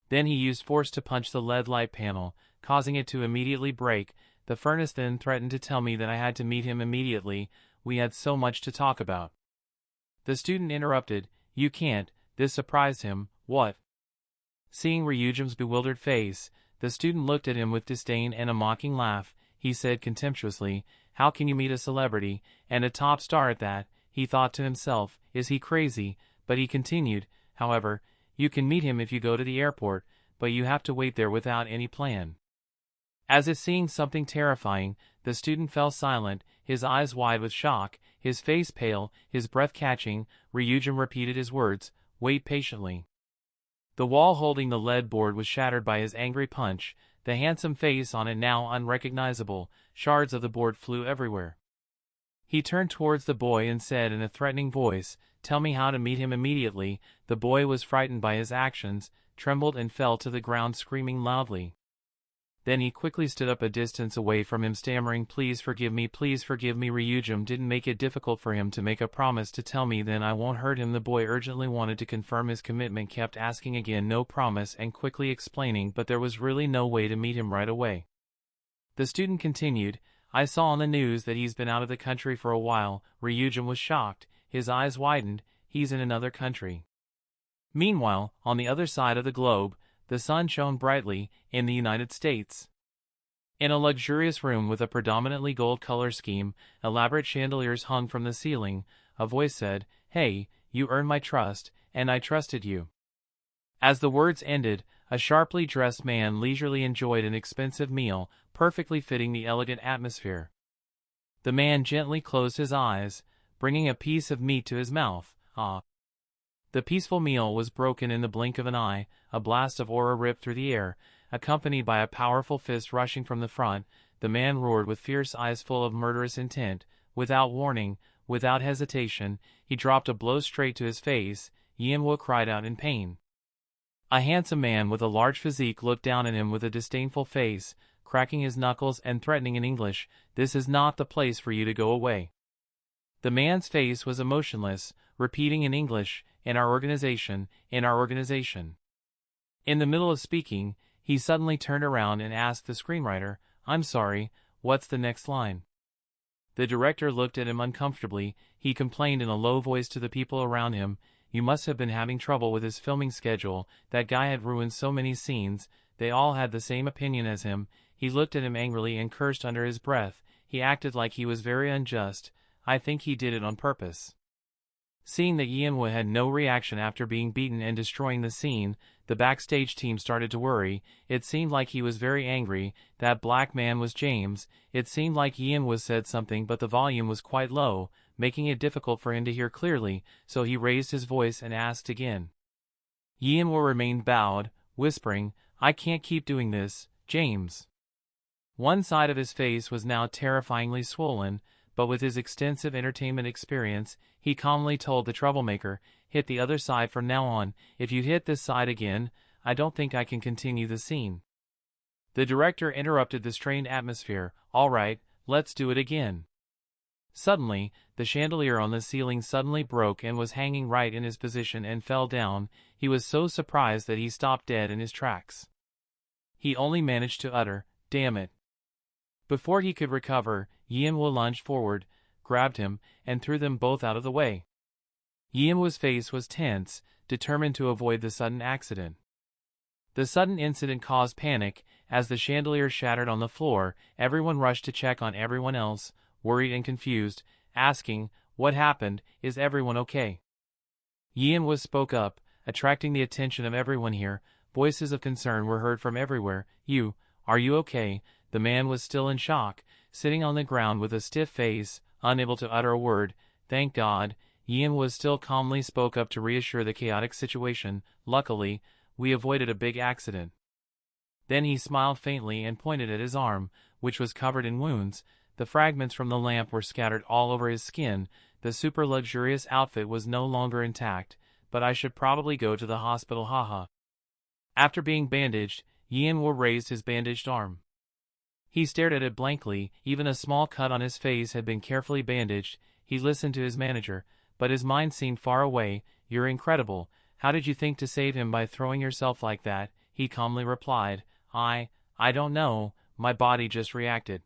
Then he used force to punch the lead light panel, causing it to immediately break. The furnace then threatened to tell me that I had to meet him immediately. We had so much to talk about. The student interrupted, "You can't." This surprised him. "What?" Seeing Ryujum's bewildered face, the student looked at him with disdain and a mocking laugh. He said contemptuously, "How can you meet a celebrity, and a top star at that?" He thought to himself, "Is he crazy?" But he continued, "However, you can meet him if you go to the airport, but you have to wait there without any plan." As if seeing something terrifying, the student fell silent, his eyes wide with shock, his face pale, his breath catching. Ryujum repeated his words, "Wait patiently." The wall holding the lead board was shattered by his angry punch, the handsome face on it now unrecognizable. Shards of the board flew everywhere. He turned towards the boy and said in a threatening voice, "Tell me how to meet him immediately." The boy was frightened by his actions, trembled and fell to the ground screaming loudly. Then he quickly stood up a distance away from him stammering, "Please forgive me, please forgive me." Ryujum didn't make it difficult for him to make a promise to tell me, "Then I won't hurt him." The boy urgently wanted to confirm his commitment, kept asking again, "No promise," and quickly explaining, but there was really no way to meet him right away. The student continued, "I saw on the news that he's been out of the country for a while." Ryujum was shocked, his eyes widened. "He's in another country?" Meanwhile, on the other side of the globe, the sun shone brightly, in the United States. In a luxurious room with a predominantly gold color scheme, elaborate chandeliers hung from the ceiling, a voice said, "Hey, you earned my trust, and I trusted you." As the words ended, a sharply dressed man leisurely enjoyed an expensive meal, perfectly fitting the elegant atmosphere. The man gently closed his eyes, bringing a piece of meat to his mouth. The peaceful meal was broken in the blink of an eye. A blast of aura ripped through the air, accompanied by a powerful fist rushing from the front. The man roared with fierce eyes full of murderous intent. Without warning, without hesitation, he dropped a blow straight to his face. Yanhwa cried out in pain. A handsome man with a large physique looked down at him with a disdainful face, cracking his knuckles and threatening in English, "This is not the place for you to go away." The man's face was emotionless, repeating in English, "In our organization, in our organization." In the middle of speaking, he suddenly turned around and asked the screenwriter, "I'm sorry, what's the next line?" The director looked at him uncomfortably. He complained in a low voice to the people around him, "You must have been having trouble with his filming schedule. That guy had ruined so many scenes." They all had the same opinion as him. He looked at him angrily and cursed under his breath. He acted like he was very unjust. I think he did it on purpose. Seeing that Yanhwa had no reaction after being beaten and destroying the scene, the backstage team started to worry. It seemed like he was very angry. That black man was James. It seemed like Yanhwa said something, but the volume was quite low, making it difficult for him to hear clearly, so he raised his voice and asked again. Yanhwa remained bowed, whispering, "I can't keep doing this, James." One side of his face was now terrifyingly swollen, but with his extensive entertainment experience, he calmly told the troublemaker, "Hit the other side from now on. If you hit this side again, I don't think I can continue the scene." The director interrupted the strained atmosphere. "All right, let's do it again." Suddenly, the chandelier on the ceiling suddenly broke and was hanging right in his position and fell down. He was so surprised that he stopped dead in his tracks. He only managed to utter, "Damn it." Before he could recover, Yanhwa lunged forward, grabbed him, and threw them both out of the way. Yianhua's face was tense, determined to avoid the sudden accident. The sudden incident caused panic. As the chandelier shattered on the floor, everyone rushed to check on everyone else, worried and confused, asking, "What happened? Is everyone okay?" Yianhua spoke up, attracting the attention of everyone here. Voices of concern were heard from everywhere. Are you okay?" The man was still in shock, sitting on the ground with a stiff face, unable to utter a word. "Thank God," Yianhua still calmly spoke up to reassure the chaotic situation. "Luckily, we avoided a big accident." Then he smiled faintly and pointed at his arm, which was covered in wounds. The fragments from the lamp were scattered all over his skin. The super luxurious outfit was no longer intact, but I should probably go to the hospital, haha. After being bandaged, Yianhua raised his bandaged arm. He stared at it blankly. Even a small cut on his face had been carefully bandaged. He listened to his manager, but his mind seemed far away. "You're incredible. How did you think to save him by throwing yourself like that?" He calmly replied. I don't know, my body just reacted."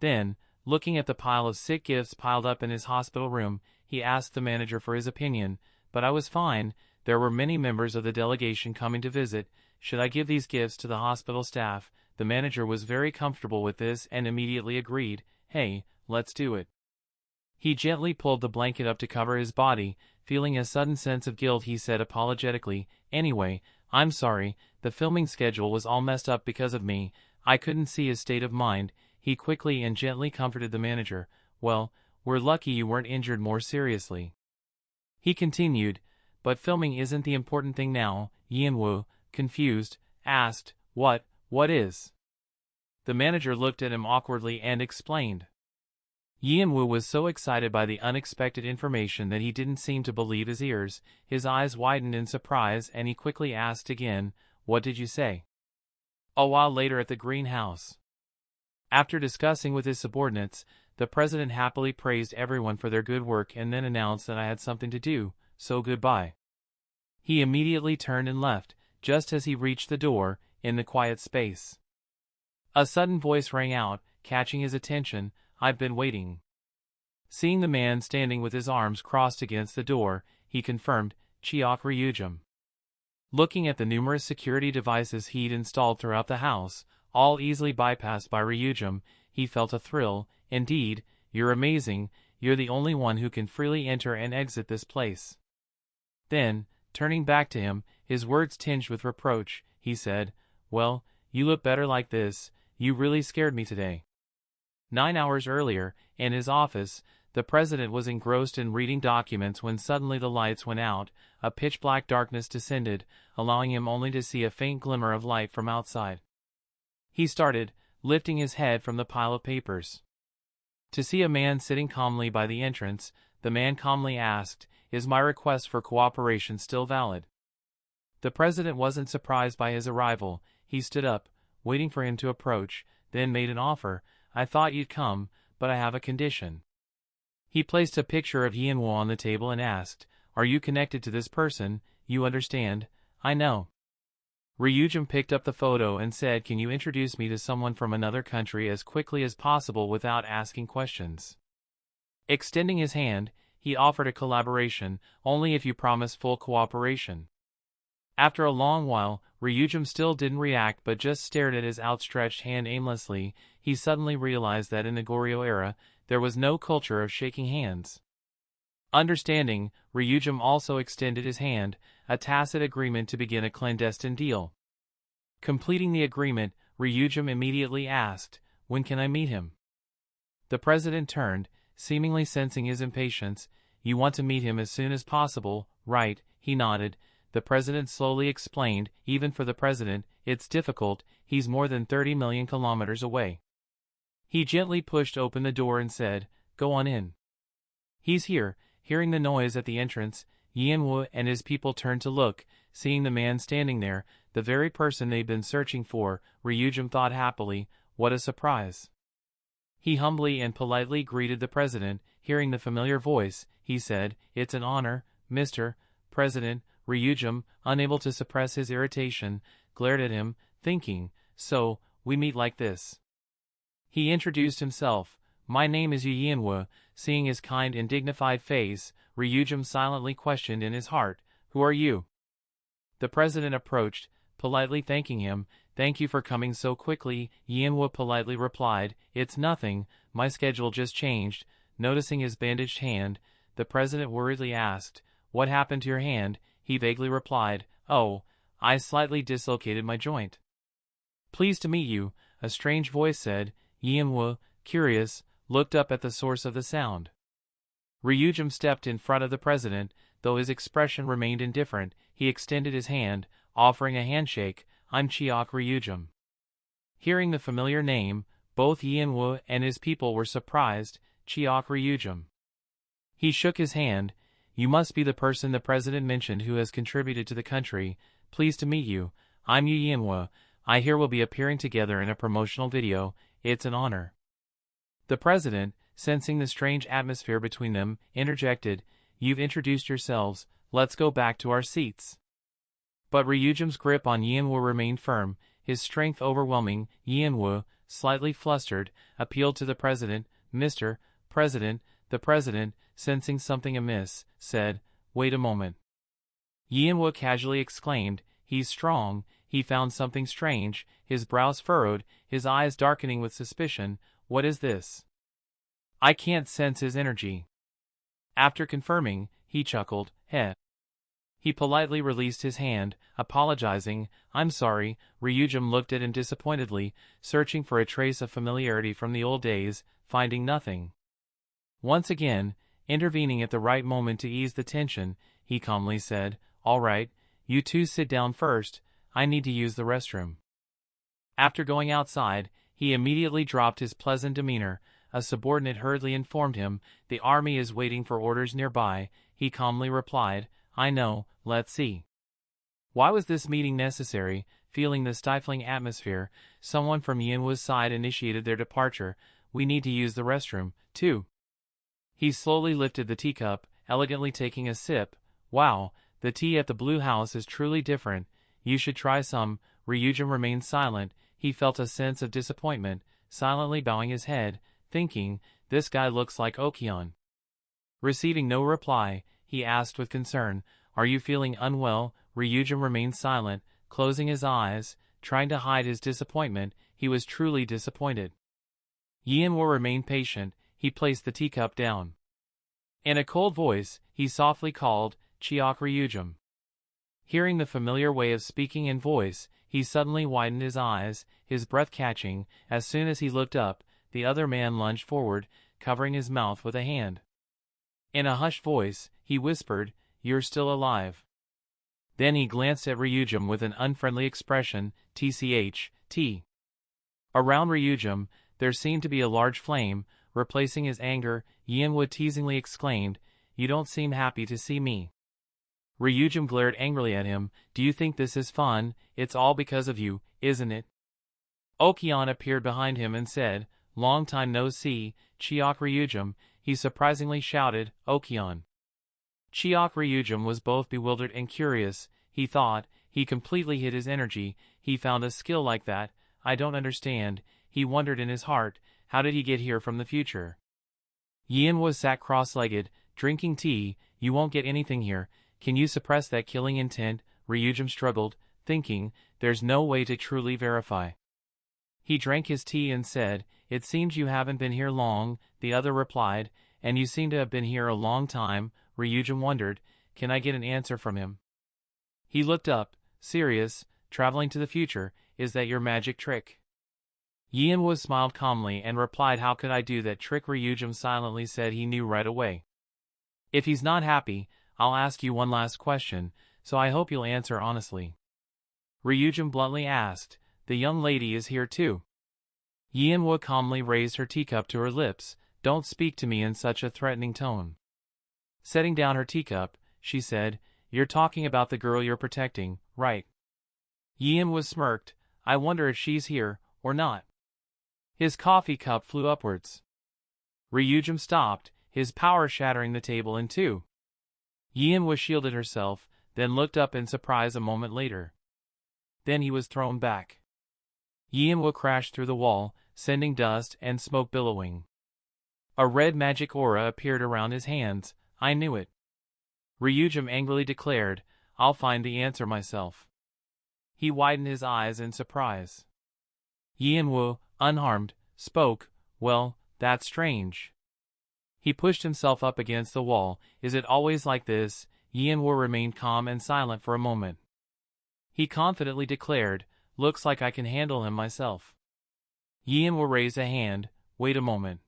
Then, looking at the pile of sick gifts piled up in his hospital room, he asked the manager for his opinion. "But I was fine. There were many members of the delegation coming to visit. Should I give these gifts to the hospital staff?" The manager was very comfortable with this and immediately agreed. "Hey, let's do it." He gently pulled the blanket up to cover his body. Feeling a sudden sense of guilt, he said apologetically, "Anyway, I'm sorry, the filming schedule was all messed up because of me." I couldn't see his state of mind. He quickly and gently comforted the manager. "Well, we're lucky you weren't injured more seriously." He continued, "But filming isn't the important thing now." Yianhua, confused, asked, What is?" The manager looked at him awkwardly and explained. Yianhua was so excited by the unexpected information that he didn't seem to believe his ears. His eyes widened in surprise and he quickly asked again, "What did you say?" A while later at the greenhouse. After discussing with his subordinates, the president happily praised everyone for their good work and then announced that I had something to do, so goodbye. He immediately turned and left. Just as he reached the door, in the quiet space, a sudden voice rang out, catching his attention. "I've been waiting." Seeing the man standing with his arms crossed against the door, he confirmed, "Chiok Ryujum." Looking at the numerous security devices he'd installed throughout the house, all easily bypassed by Ryujum, he felt a thrill. "Indeed, you're amazing. You're the only one who can freely enter and exit this place." Then, turning back to him, his words tinged with reproach, he said, "Well, you look better like this. You really scared me today." 9 hours earlier, in his office, the president was engrossed in reading documents when suddenly the lights went out. A pitch-black darkness descended, allowing him only to see a faint glimmer of light from outside. He started, lifting his head from the pile of papers, to see a man sitting calmly by the entrance. The man calmly asked, "Is my request for cooperation still valid?" The president wasn't surprised by his arrival. He stood up, waiting for him to approach, then made an offer. "I thought you'd come, but I have a condition." He placed a picture of Yianhua on the table and asked, "Are you connected to this person? You understand?" "I know." Ryujum picked up the photo and said, "Can you introduce me to someone from another country as quickly as possible without asking questions?" Extending his hand, he offered a collaboration, only if you promise full cooperation. After a long while, Ryujum still didn't react but just stared at his outstretched hand aimlessly. He suddenly realized that in the Goryeo era, there was no culture of shaking hands. Understanding, Ryujum also extended his hand, a tacit agreement to begin a clandestine deal. Completing the agreement, Ryujum immediately asked, "When can I meet him?" The president turned, seemingly sensing his impatience. "You want to meet him as soon as possible, right?" He nodded. The president slowly explained, "Even for the president, it's difficult. He's more than 30 million kilometers away." He gently pushed open the door and said, "Go on in." "He's here." Hearing the noise at the entrance, Yianhua and his people turned to look. Seeing the man standing there, the very person they'd been searching for, Ryujum thought happily, "What a surprise." He humbly and politely greeted the president. Hearing the familiar voice, he said, "It's an honor, Mr. President." Ryujum, unable to suppress his irritation, glared at him, thinking, "So, we meet like this." He introduced himself. "My name is Yianhua, seeing his kind and dignified face, Ryujum silently questioned in his heart, "Who are you?" The president approached, politely thanking him. "Thank you for coming so quickly," Yanhua politely replied. "It's nothing, my schedule just changed." Noticing his bandaged hand, the president worriedly asked, "What happened to your hand?" He vaguely replied, "Oh, I slightly dislocated my joint." "Pleased to meet you," a strange voice said. Yanhua, curious, looked up at the source of the sound. Ryujum stepped in front of the president, though his expression remained indifferent. He extended his hand, offering a handshake. "I'm Chiok Ryujum." Hearing the familiar name, both Yanhua and his people were surprised. Chiok Ryujum. He shook his hand. "You must be the person the president mentioned who has contributed to the country. Pleased to meet you. I'm Yu Yanhua. I hear we'll be appearing together in a promotional video. It's an honor." The president, sensing the strange atmosphere between them, interjected, "You've introduced yourselves, let's go back to our seats." But Ryujum's grip on Yanhua remained firm, his strength overwhelming. Yanhua, slightly flustered, appealed to the president. "Mr. President," the president, sensing something amiss, said, "Wait a moment." Yanhua casually exclaimed, "He's strong." He found something strange, his brows furrowed, his eyes darkening with suspicion. "What is this? I can't sense his energy." After confirming, he chuckled, "Heh." He politely released his hand, apologizing. "I'm sorry." Ryujum looked at him disappointedly, searching for a trace of familiarity from the old days, finding nothing. Once again, intervening at the right moment to ease the tension, he calmly said, "All right, you two sit down first. I need to use the restroom." After going outside, he immediately dropped his pleasant demeanor. A subordinate hurriedly informed him, "The army is waiting for orders nearby." He calmly replied, "I know, let's see." Why was this meeting necessary? Feeling the stifling atmosphere, someone from Yanhua's side initiated their departure. "We need to use the restroom, too." He slowly lifted the teacup, elegantly taking a sip. "Wow, the tea at the Blue House is truly different. You should try some." Ryujum remained silent. He felt a sense of disappointment, silently bowing his head, thinking, "This guy looks like Okion." Receiving no reply, he asked with concern, "Are you feeling unwell?" Ryujum remained silent, closing his eyes, trying to hide his disappointment. He was truly disappointed. Yanhua remained patient. He placed the teacup down. In a cold voice, he softly called, "Chiok Ryujum." Hearing the familiar way of speaking and voice, he suddenly widened his eyes, his breath catching. As soon as he looked up, the other man lunged forward, covering his mouth with a hand. In a hushed voice, he whispered, "You're still alive." Then he glanced at Ryujum with an unfriendly expression. T. Around Ryujum, there seemed to be a large flame, replacing his anger. Yanhua teasingly exclaimed, "You don't seem happy to see me." Ryujum glared angrily at him. "Do you think this is fun? It's all because of you, isn't it?" Okion appeared behind him and said, "Long time no see, Chiok Ryujum." He surprisingly shouted, "Okion." Chiok Ryujum was both bewildered and curious. He thought, he completely hid his energy. He found a skill like that. "I don't understand." He wondered in his heart, how did he get here from the future? Yanhua sat cross-legged, drinking tea. "You won't get anything here. Can you suppress that killing intent?" Ryujum struggled, thinking, there's no way to truly verify. He drank his tea and said, "It seems you haven't been here long," the other replied, "and you seem to have been here a long time." Ryujum wondered, can I get an answer from him? He looked up, serious, "Traveling to the future, is that your magic trick?" Yanhua smiled calmly and replied, "How could I do that trick?" Ryujum silently said he knew right away. "If he's not happy, I'll ask you one last question, so I hope you'll answer honestly." Ryujum bluntly asked, "The young lady is here too?" Yanhua calmly raised her teacup to her lips. "Don't speak to me in such a threatening tone." Setting down her teacup, she said, "You're talking about the girl you're protecting, right?" Yanhua smirked, "I wonder if she's here, or not." His coffee cup flew upwards. Ryujum stopped, his power shattering the table in two. Yanhua shielded herself, then looked up in surprise a moment later. Then he was thrown back. Yanhua crashed through the wall, sending dust and smoke billowing. A red magic aura appeared around his hands. I knew it. Ryujum angrily declared, I'll find the answer myself. He widened his eyes in surprise. Yanwu, unharmed, spoke, well, that's strange. He pushed himself up against the wall. Is it always like this? Yanwu remained calm and silent for a moment. He confidently declared, looks like I can handle him myself. Yanwu raised a hand, wait a moment.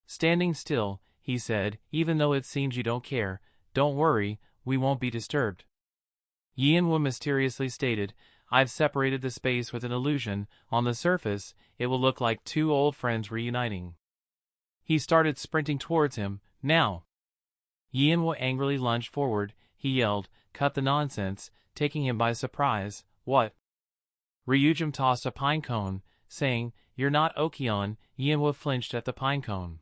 Standing still, he said, even though it seems you don't care, don't worry, we won't be disturbed. Yanwu mysteriously stated, I've separated the space with an illusion. On the surface, it will look like two old friends reuniting. He started sprinting towards him, now. Yanwu angrily lunged forward. He yelled, cut the nonsense, taking him by surprise. What? Ryujum tossed a pine cone, saying, you're not Okion. Yanwu flinched at the pine cone.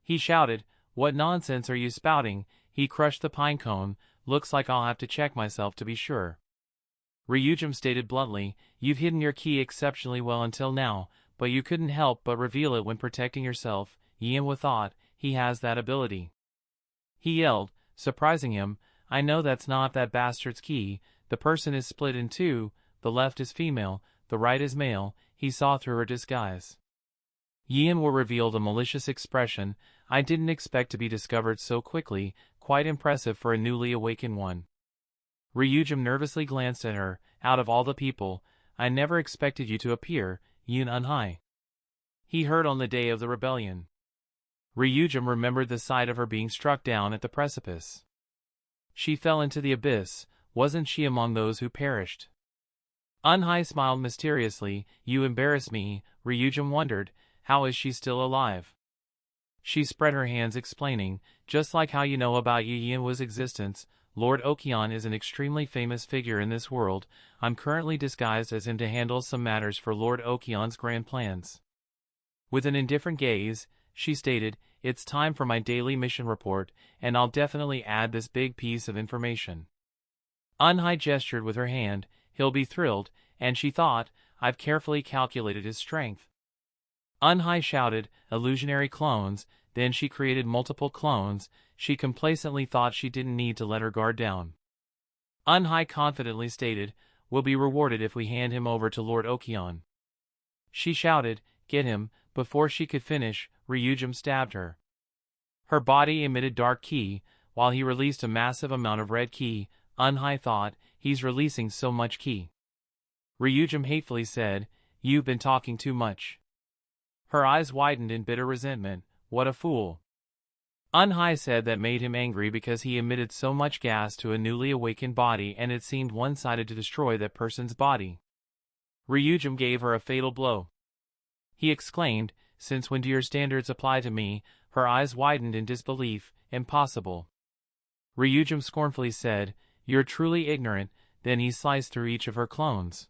He shouted, what nonsense are you spouting? He crushed the pine cone. Looks like I'll have to check myself to be sure. Ryujum stated bluntly, you've hidden your key exceptionally well until now, but you couldn't help but reveal it when protecting yourself. Yanwu thought, he has that ability. He yelled, surprising him, I know that's not that bastard's key. The person is split in two, the left is female, the right is male. He saw through her disguise. Yanwu revealed a malicious expression. I didn't expect to be discovered so quickly, quite impressive for a newly awakened one. Ryujum nervously glanced at her, out of all the people, I never expected you to appear, Yun Unhai. He heard on the day of the rebellion. Ryujum remembered the sight of her being struck down at the precipice. She fell into the abyss, wasn't she among those who perished? Unhai smiled mysteriously, you embarrass me. Ryujum wondered, how is she still alive? She spread her hands explaining, just like how you know about Yanwu's existence, Lord Okion is an extremely famous figure in this world. I'm currently disguised as him to handle some matters for Lord Okion's grand plans. With an indifferent gaze, she stated, it's time for my daily mission report, and I'll definitely add this big piece of information. Unhai gestured with her hand, he'll be thrilled, and she thought, I've carefully calculated his strength. Unhai shouted, illusionary clones, then she created multiple clones. She complacently thought she didn't need to let her guard down. Unhai confidently stated, we'll be rewarded if we hand him over to Lord Okion. She shouted, get him. Before she could finish, Ryujum stabbed her. Her body emitted dark ki, while he released a massive amount of red ki. Unhai thought, he's releasing so much ki. Ryujum hatefully said, you've been talking too much. Her eyes widened in bitter resentment, what a fool. Unhai said that made him angry because he emitted so much gas to a newly awakened body and it seemed one-sided to destroy that person's body. Ryujum gave her a fatal blow. He exclaimed, since when do your standards apply to me? Her eyes widened in disbelief, impossible. Ryujum scornfully said, you're truly ignorant. Then he sliced through each of her clones.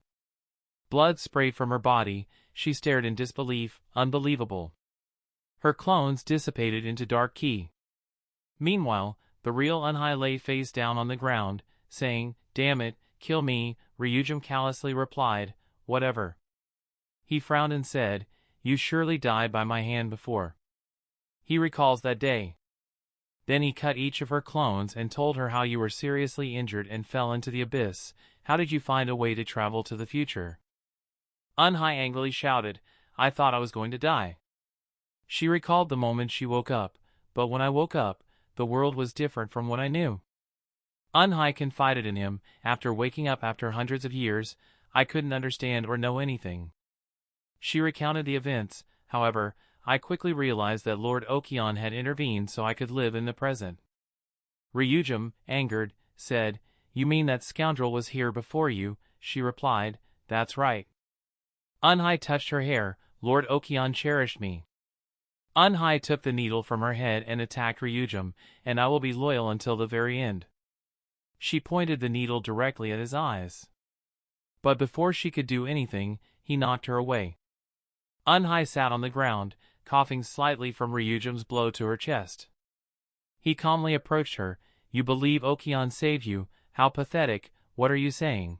Blood sprayed from her body. She stared in disbelief, unbelievable. Her clones dissipated into dark ki. Meanwhile, the real Unhai lay face down on the ground, saying, damn it, kill me. Ryujum callously replied, whatever. He frowned and said, you surely died by my hand before. He recalls that day. Then he cut each of her clones and told her how you were seriously injured and fell into the abyss. How did you find a way to travel to the future? Unhai angrily shouted, I thought I was going to die. She recalled the moment she woke up, but when I woke up, the world was different from what I knew. Unhai confided in him, after waking up after hundreds of years, I couldn't understand or know anything. She recounted the events, however, I quickly realized that Lord Okion had intervened so I could live in the present. Ryujum, angered, said, you mean that scoundrel was here before you? She replied, that's right. Unhai touched her hair, Lord Okion cherished me. Unhai took the needle from her head and attacked Ryujum, and I will be loyal until the very end. She pointed the needle directly at his eyes. But before she could do anything, he knocked her away. Unhai sat on the ground, coughing slightly from Ryujum's blow to her chest. He calmly approached her, you believe Okion saved you, how pathetic, what are you saying?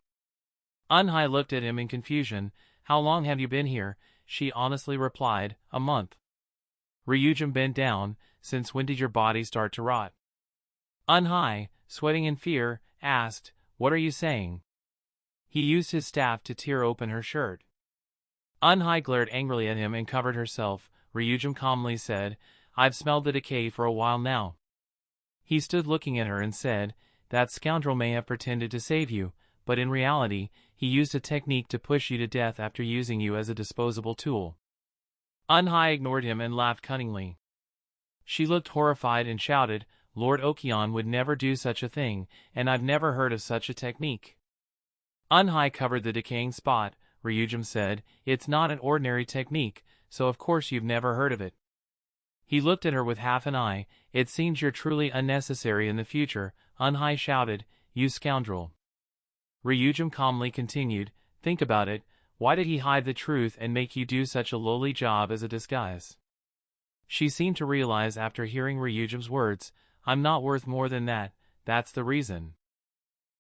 Unhai looked at him in confusion, how long have you been here? She honestly replied, a month. Ryujin bent down. Since when did your body start to rot? Unhai, sweating in fear, asked, what are you saying? He used his staff to tear open her shirt. Unhai glared angrily at him and covered herself. Ryujin calmly said, I've smelled the decay for a while now. He stood looking at her and said, that scoundrel may have pretended to save you, but in reality, he used a technique to push you to death after using you as a disposable tool. Unhai ignored him and laughed cunningly. She looked horrified and shouted, Lord Okion would never do such a thing, and I've never heard of such a technique. Unhai covered the decaying spot. Ryujin said, it's not an ordinary technique, so of course you've never heard of it. He looked at her with half an eye. It seems you're truly unnecessary in the future, Unhai shouted, you scoundrel. Ryujin calmly continued, think about it, why did he hide the truth and make you do such a lowly job as a disguise? She seemed to realize after hearing Ryujin's words, I'm not worth more than that, that's the reason.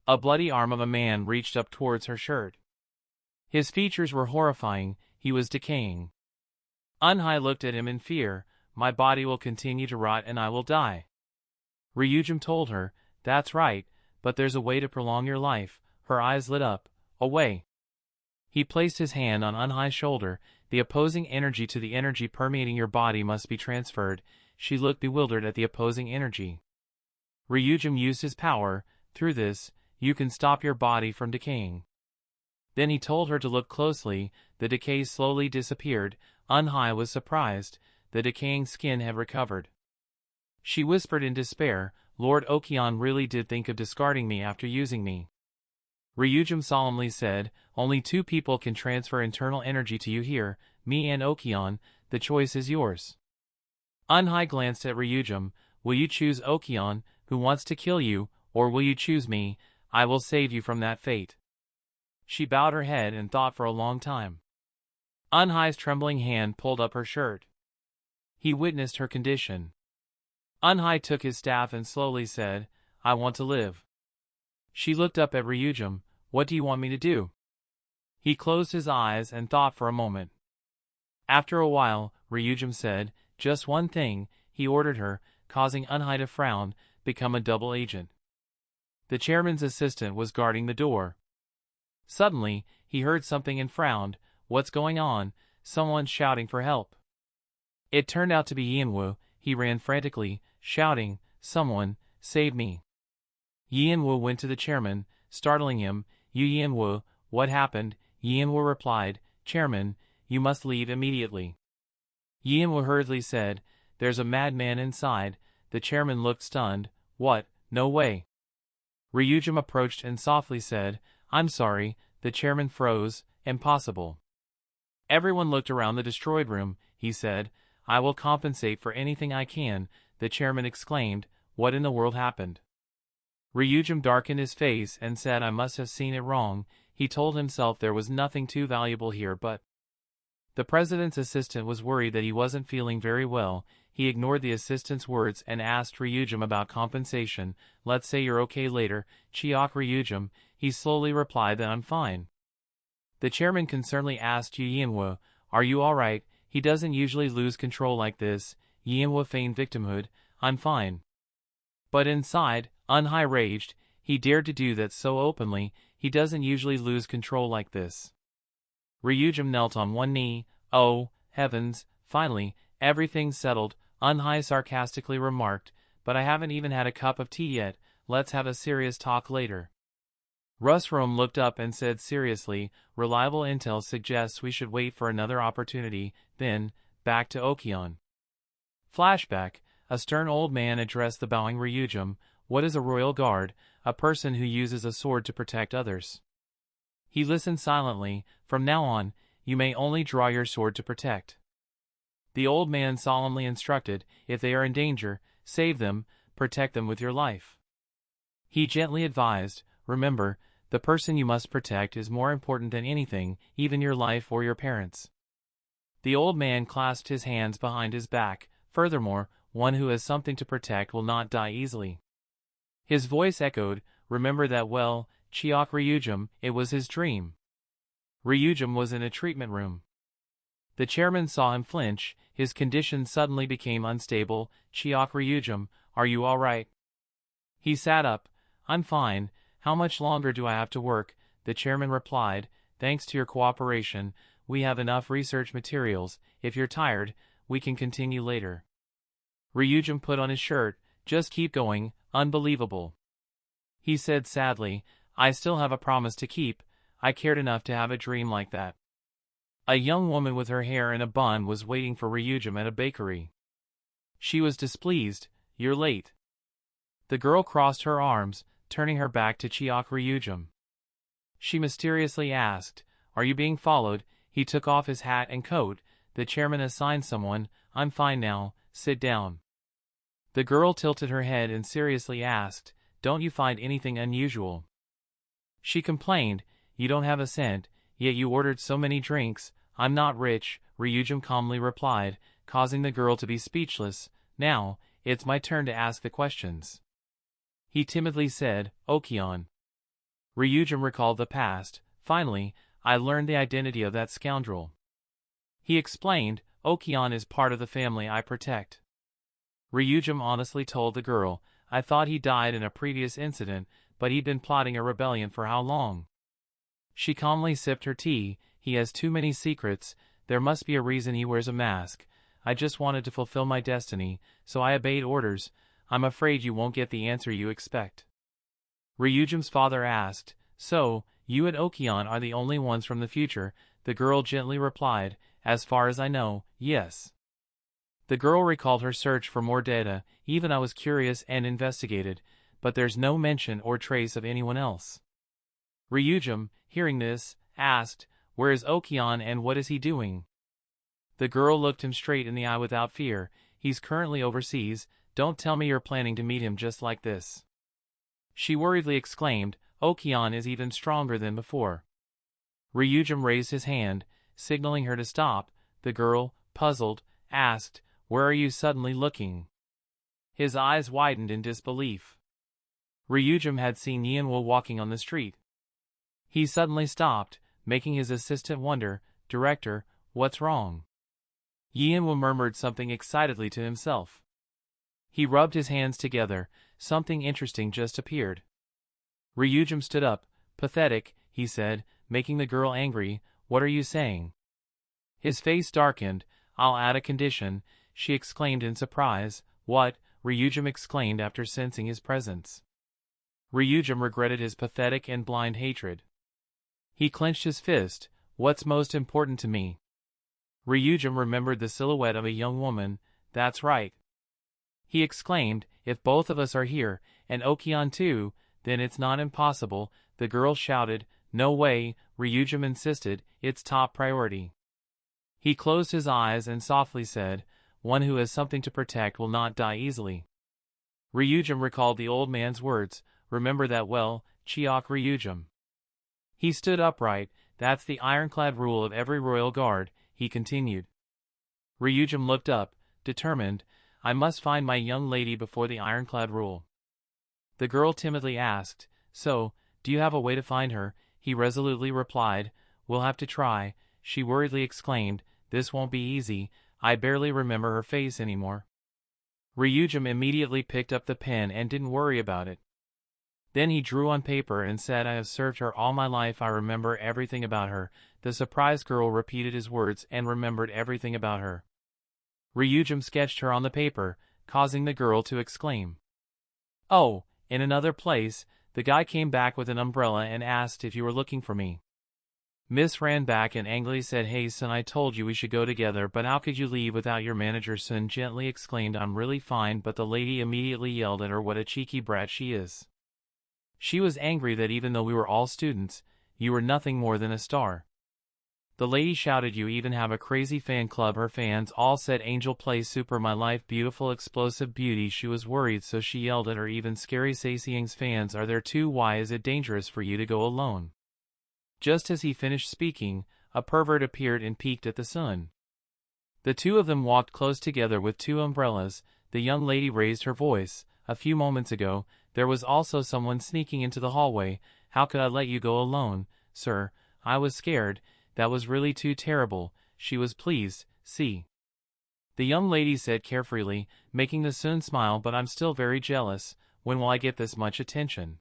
A bloody arm of a man reached up towards her shirt. His features were horrifying, he was decaying. Unhai looked at him in fear, my body will continue to rot and I will die. Ryujin told her, that's right, but there's a way to prolong your life. Her eyes lit up, a way. He placed his hand on Unhai's shoulder, the opposing energy to the energy permeating your body must be transferred. She looked bewildered at the opposing energy. Ryujin used his power, through this, you can stop your body from decaying. Then he told her to look closely, the decay slowly disappeared. Unhai was surprised, the decaying skin had recovered. She whispered in despair, Lord Okion really did think of discarding me after using me. Ryujin solemnly said, only two people can transfer internal energy to you here, me and Okion, the choice is yours. Unhai glanced at Ryujin, will you choose Okion, who wants to kill you, or will you choose me, I will save you from that fate. She bowed her head and thought for a long time. Unhai's trembling hand pulled up her shirt. He witnessed her condition. Unhai took his staff and slowly said, I want to live. She looked up at Ryujin, what do you want me to do? He closed his eyes and thought for a moment. After a while, Ryujin said, just one thing, he ordered her, causing Unhai to frown, become a double agent. The chairman's assistant was guarding the door. Suddenly, he heard something and frowned, what's going on, someone's shouting for help. It turned out to be Yanwu. He ran frantically, shouting, someone, save me. Yanwu went to the chairman, startling him, you Yanwu, what happened? Yanwu replied, Chairman, you must leave immediately. Yanwu hurriedly said, there's a madman inside. The chairman looked stunned, what, no way. Ryujin approached and softly said, I'm sorry, the chairman froze, impossible. Everyone looked around the destroyed room, he said, I will compensate for anything I can, the chairman exclaimed, what in the world happened? Ryujin darkened his face and said I must have seen it wrong, he told himself there was nothing too valuable here but. The president's assistant was worried that he wasn't feeling very well, he ignored the assistant's words and asked Ryujin about compensation, let's say you're okay later, Chiok Ryujin, he slowly replied that I'm fine. The chairman concernedly asked Yu Yanwu, are you alright, he doesn't usually lose control like this, Yanwu feigned victimhood, I'm fine. But inside, Unhai raged, he dared to do that so openly, he doesn't usually lose control like this. Ryujin knelt on one knee, oh, heavens, finally, everything's settled, Unhai sarcastically remarked, but I haven't even had a cup of tea yet, let's have a serious talk later. Rusrom looked up and said seriously, reliable intel suggests we should wait for another opportunity, then, back to Okion. Flashback, a stern old man addressed the bowing Ryujin, what is a royal guard, a person who uses a sword to protect others. He listened silently, from now on, you may only draw your sword to protect. The old man solemnly instructed, if they are in danger, save them, protect them with your life. He gently advised, remember, the person you must protect is more important than anything, even your life or your parents. The old man clasped his hands behind his back, furthermore, one who has something to protect will not die easily. His voice echoed, remember that well, Chiok Ryujin, it was his dream. Ryujin was in a treatment room. The chairman saw him flinch, his condition suddenly became unstable. "Chiok Ryujum, are you all right?" He sat up. "I'm fine. How much longer do I have to work?" The chairman replied, "Thanks to your cooperation, we have enough research materials. If you're tired, we can continue later." Ryujum put on his shirt. "Just keep going, unbelievable." He said sadly, "I still have a promise to keep. I cared enough to have a dream like that." A young woman with her hair in a bun was waiting for Ryujum at a bakery. She was displeased. "You're late." The girl crossed her arms, turning her back to Chiok Ryujum. She mysteriously asked, "Are you being followed?" He took off his hat and coat. "The chairman assigned someone. I'm fine now, sit down." The girl tilted her head and seriously asked, "Don't you find anything unusual?" She complained, "You don't have a cent, yet you ordered so many drinks." "I'm not rich," Ryujum calmly replied, causing the girl to be speechless. "Now, it's my turn to ask the questions." He timidly said, "Okion." Ryujum recalled the past. "Finally, I learned the identity of that scoundrel." He explained, "Okion is part of the family I protect." Ryujum honestly told the girl, "I thought he died in a previous incident, but he'd been plotting a rebellion for how long?" She calmly sipped her tea. "He has too many secrets. There must be a reason he wears a mask. I just wanted to fulfill my destiny, so I obeyed orders. I'm afraid you won't get the answer you expect." Ryujum's father asked, "So, you and Okion are the only ones from the future?" The girl gently replied, "As far as I know, yes." The girl recalled her search for more data. "Even I was curious and investigated, but there's no mention or trace of anyone else." Ryujum, hearing this, asked, "Where is Okion and what is he doing?" The girl looked him straight in the eye without fear. "He's currently overseas. Don't tell me you're planning to meet him just like this." She worriedly exclaimed, "Okion is even stronger than before." Ryujum raised his hand, signaling her to stop. The girl, puzzled, asked, "Where are you suddenly looking?" His eyes widened in disbelief. Ryujum had seen Manhwa walking on the street. He suddenly stopped, making his assistant wonder, "Director, what's wrong?" Manhwa murmured something excitedly to himself. He rubbed his hands together. Something interesting just appeared. Ryujum stood up. "Pathetic," he said, making the girl angry. "What are you saying?" His face darkened. "I'll add a condition," she exclaimed in surprise. "What?" Ryujum exclaimed after sensing his presence. Ryujum regretted his pathetic and blind hatred. He clenched his fist. "What's most important to me?" Ryujum remembered the silhouette of a young woman. "That's right," he exclaimed. "If both of us are here, and Okion too, then it's not impossible." The girl shouted, "No way," Ryujum insisted, "it's top priority." He closed his eyes and softly said, "One who has something to protect will not die easily." Ryujum recalled the old man's words. "Remember that well, Chiok Ryujum." He stood upright. "That's the ironclad rule of every royal guard," he continued. Ryujum looked up, determined. "I must find my young lady before the ironclad rule." The girl timidly asked, "So, do you have a way to find her?" He resolutely replied, "We'll have to try." She worriedly exclaimed, "This won't be easy. I barely remember her face anymore." Ryujum immediately picked up the pen and didn't worry about it. Then he drew on paper and said, "I have served her all my life. I remember everything about her." The surprised girl repeated his words and remembered everything about her. Ryujum sketched her on the paper, causing the girl to exclaim. "Oh!" In another place, the guy came back with an umbrella and asked if you were looking for me. Miss ran back and angrily said, "Hey son, I told you we should go together, but how could you leave without your manager?" Sun gently exclaimed, "I'm really fine," but the lady immediately yelled at her what a cheeky brat she is. She was angry that even though we were all students, you were nothing more than a star. The lady shouted, "You even have a crazy fan club." Her fans all said, "Angel play super, my life, beautiful explosive beauty." She was worried, so she yelled at her, "Even scary Saisiang's fans are there too. Why is it dangerous for you to go alone?" Just as he finished speaking, a pervert appeared and peeked at the Sun. The two of them walked close together with two umbrellas. The young lady raised her voice. "A few moments ago, there was also someone sneaking into the hallway. How could I let you go alone, sir? I was scared. That was really too terrible." she was pleased. See, the young lady said carefree, making the Sun smile, but I'm still very jealous. When will I get this much attention?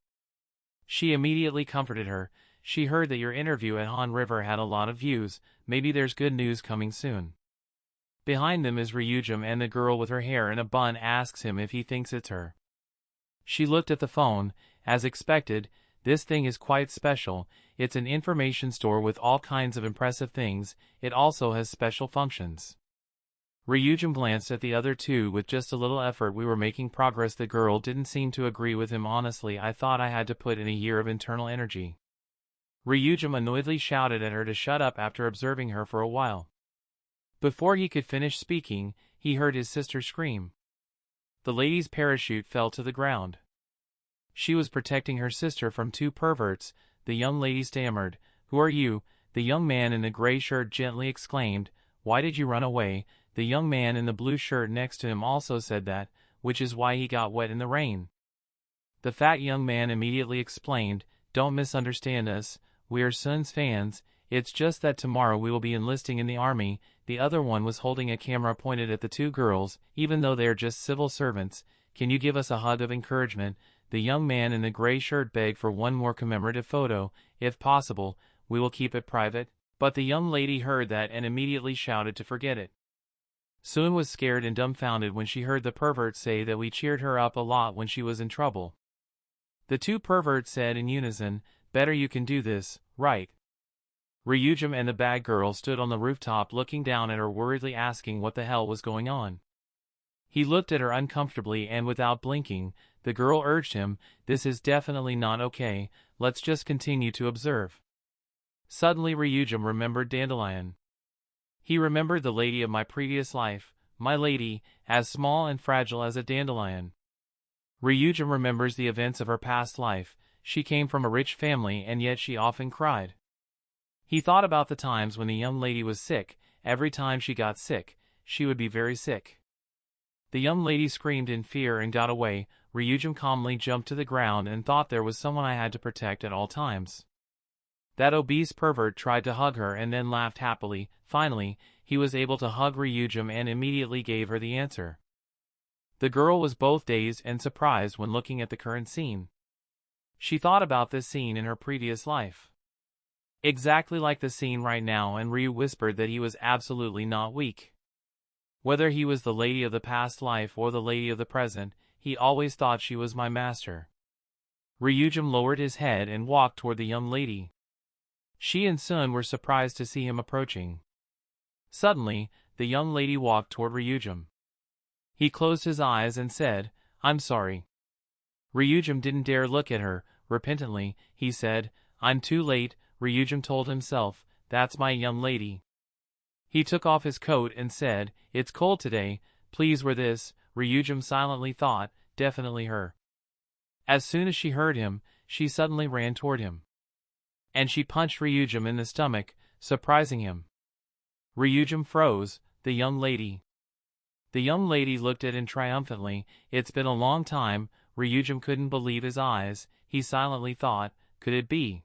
She immediately comforted her. She heard that your interview at Han River had a lot of views. Maybe there's good news coming soon. Behind them is Ryujum, and the girl with her hair in a bun asks him if he thinks it's her. She looked at the phone. As expected, this thing is quite special. It's an information store with all kinds of impressive things. It also has special functions. Ryujum glanced at the other two with just a little effort. We were making progress. The girl didn't seem to agree with him. Honestly, I thought I had to put in a year of internal energy. Ryujum annoyedly shouted at her to shut up after observing her for a while. Before he could finish speaking, he heard his sister scream. The lady's parachute fell to the ground. She was protecting her sister from two perverts. The young lady stammered. Who are you? The young man in the gray shirt gently exclaimed. Why did you run away? The young man in the blue shirt next to him also said that, which is why he got wet in the rain. The fat young man immediately explained, don't misunderstand us, we are Sun's fans, it's just that tomorrow we will be enlisting in the army. The other one was holding a camera pointed at the two girls. Even though they are just civil servants, can you give us a hug of encouragement? The young man in the gray shirt begged for one more commemorative photo, if possible. We will keep it private. But the young lady heard that and immediately shouted to forget it. Sun was scared and dumbfounded when she heard the pervert say that we cheered her up a lot when she was in trouble. The two perverts said in unison, better you can do this, right? Ryujum and the bad girl stood on the rooftop looking down at her worriedly, asking what the hell was going on. He looked at her uncomfortably and without blinking. The girl urged him, this is definitely not okay, let's just continue to observe. Suddenly Ryujum remembered Dandelion. He remembered the lady of my previous life, my lady, as small and fragile as a dandelion. Ryujum remembers the events of her past life. She came from a rich family and yet she often cried. He thought about the times when the young lady was sick. Every time she got sick, she would be very sick. The young lady screamed in fear and got away. Ryujum calmly jumped to the ground and thought there was someone I had to protect at all times. That obese pervert tried to hug her and then laughed happily. Finally, he was able to hug Ryujum and immediately gave her the answer. The girl was both dazed and surprised when looking at the current scene. She thought about this scene in her previous life. Exactly like the scene right now, and Ryu whispered that he was absolutely not weak. Whether he was the lady of the past life or the lady of the present, he always thought she was my master. Ryujum lowered his head and walked toward the young lady. She and Sun were surprised to see him approaching. Suddenly, the young lady walked toward Ryujum. He closed his eyes and said, I'm sorry. Ryujum didn't dare look at her. Repentantly, he said, I'm too late. Ryujum told himself, that's my young lady. He took off his coat and said, it's cold today, please wear this. Ryujum silently thought, definitely her. As soon as she heard him, she suddenly ran toward him. And she punched Ryujum in the stomach, surprising him. Ryujum froze. The young lady. The young lady looked at him triumphantly. It's been a long time. Ryujum couldn't believe his eyes. He silently thought, could it be?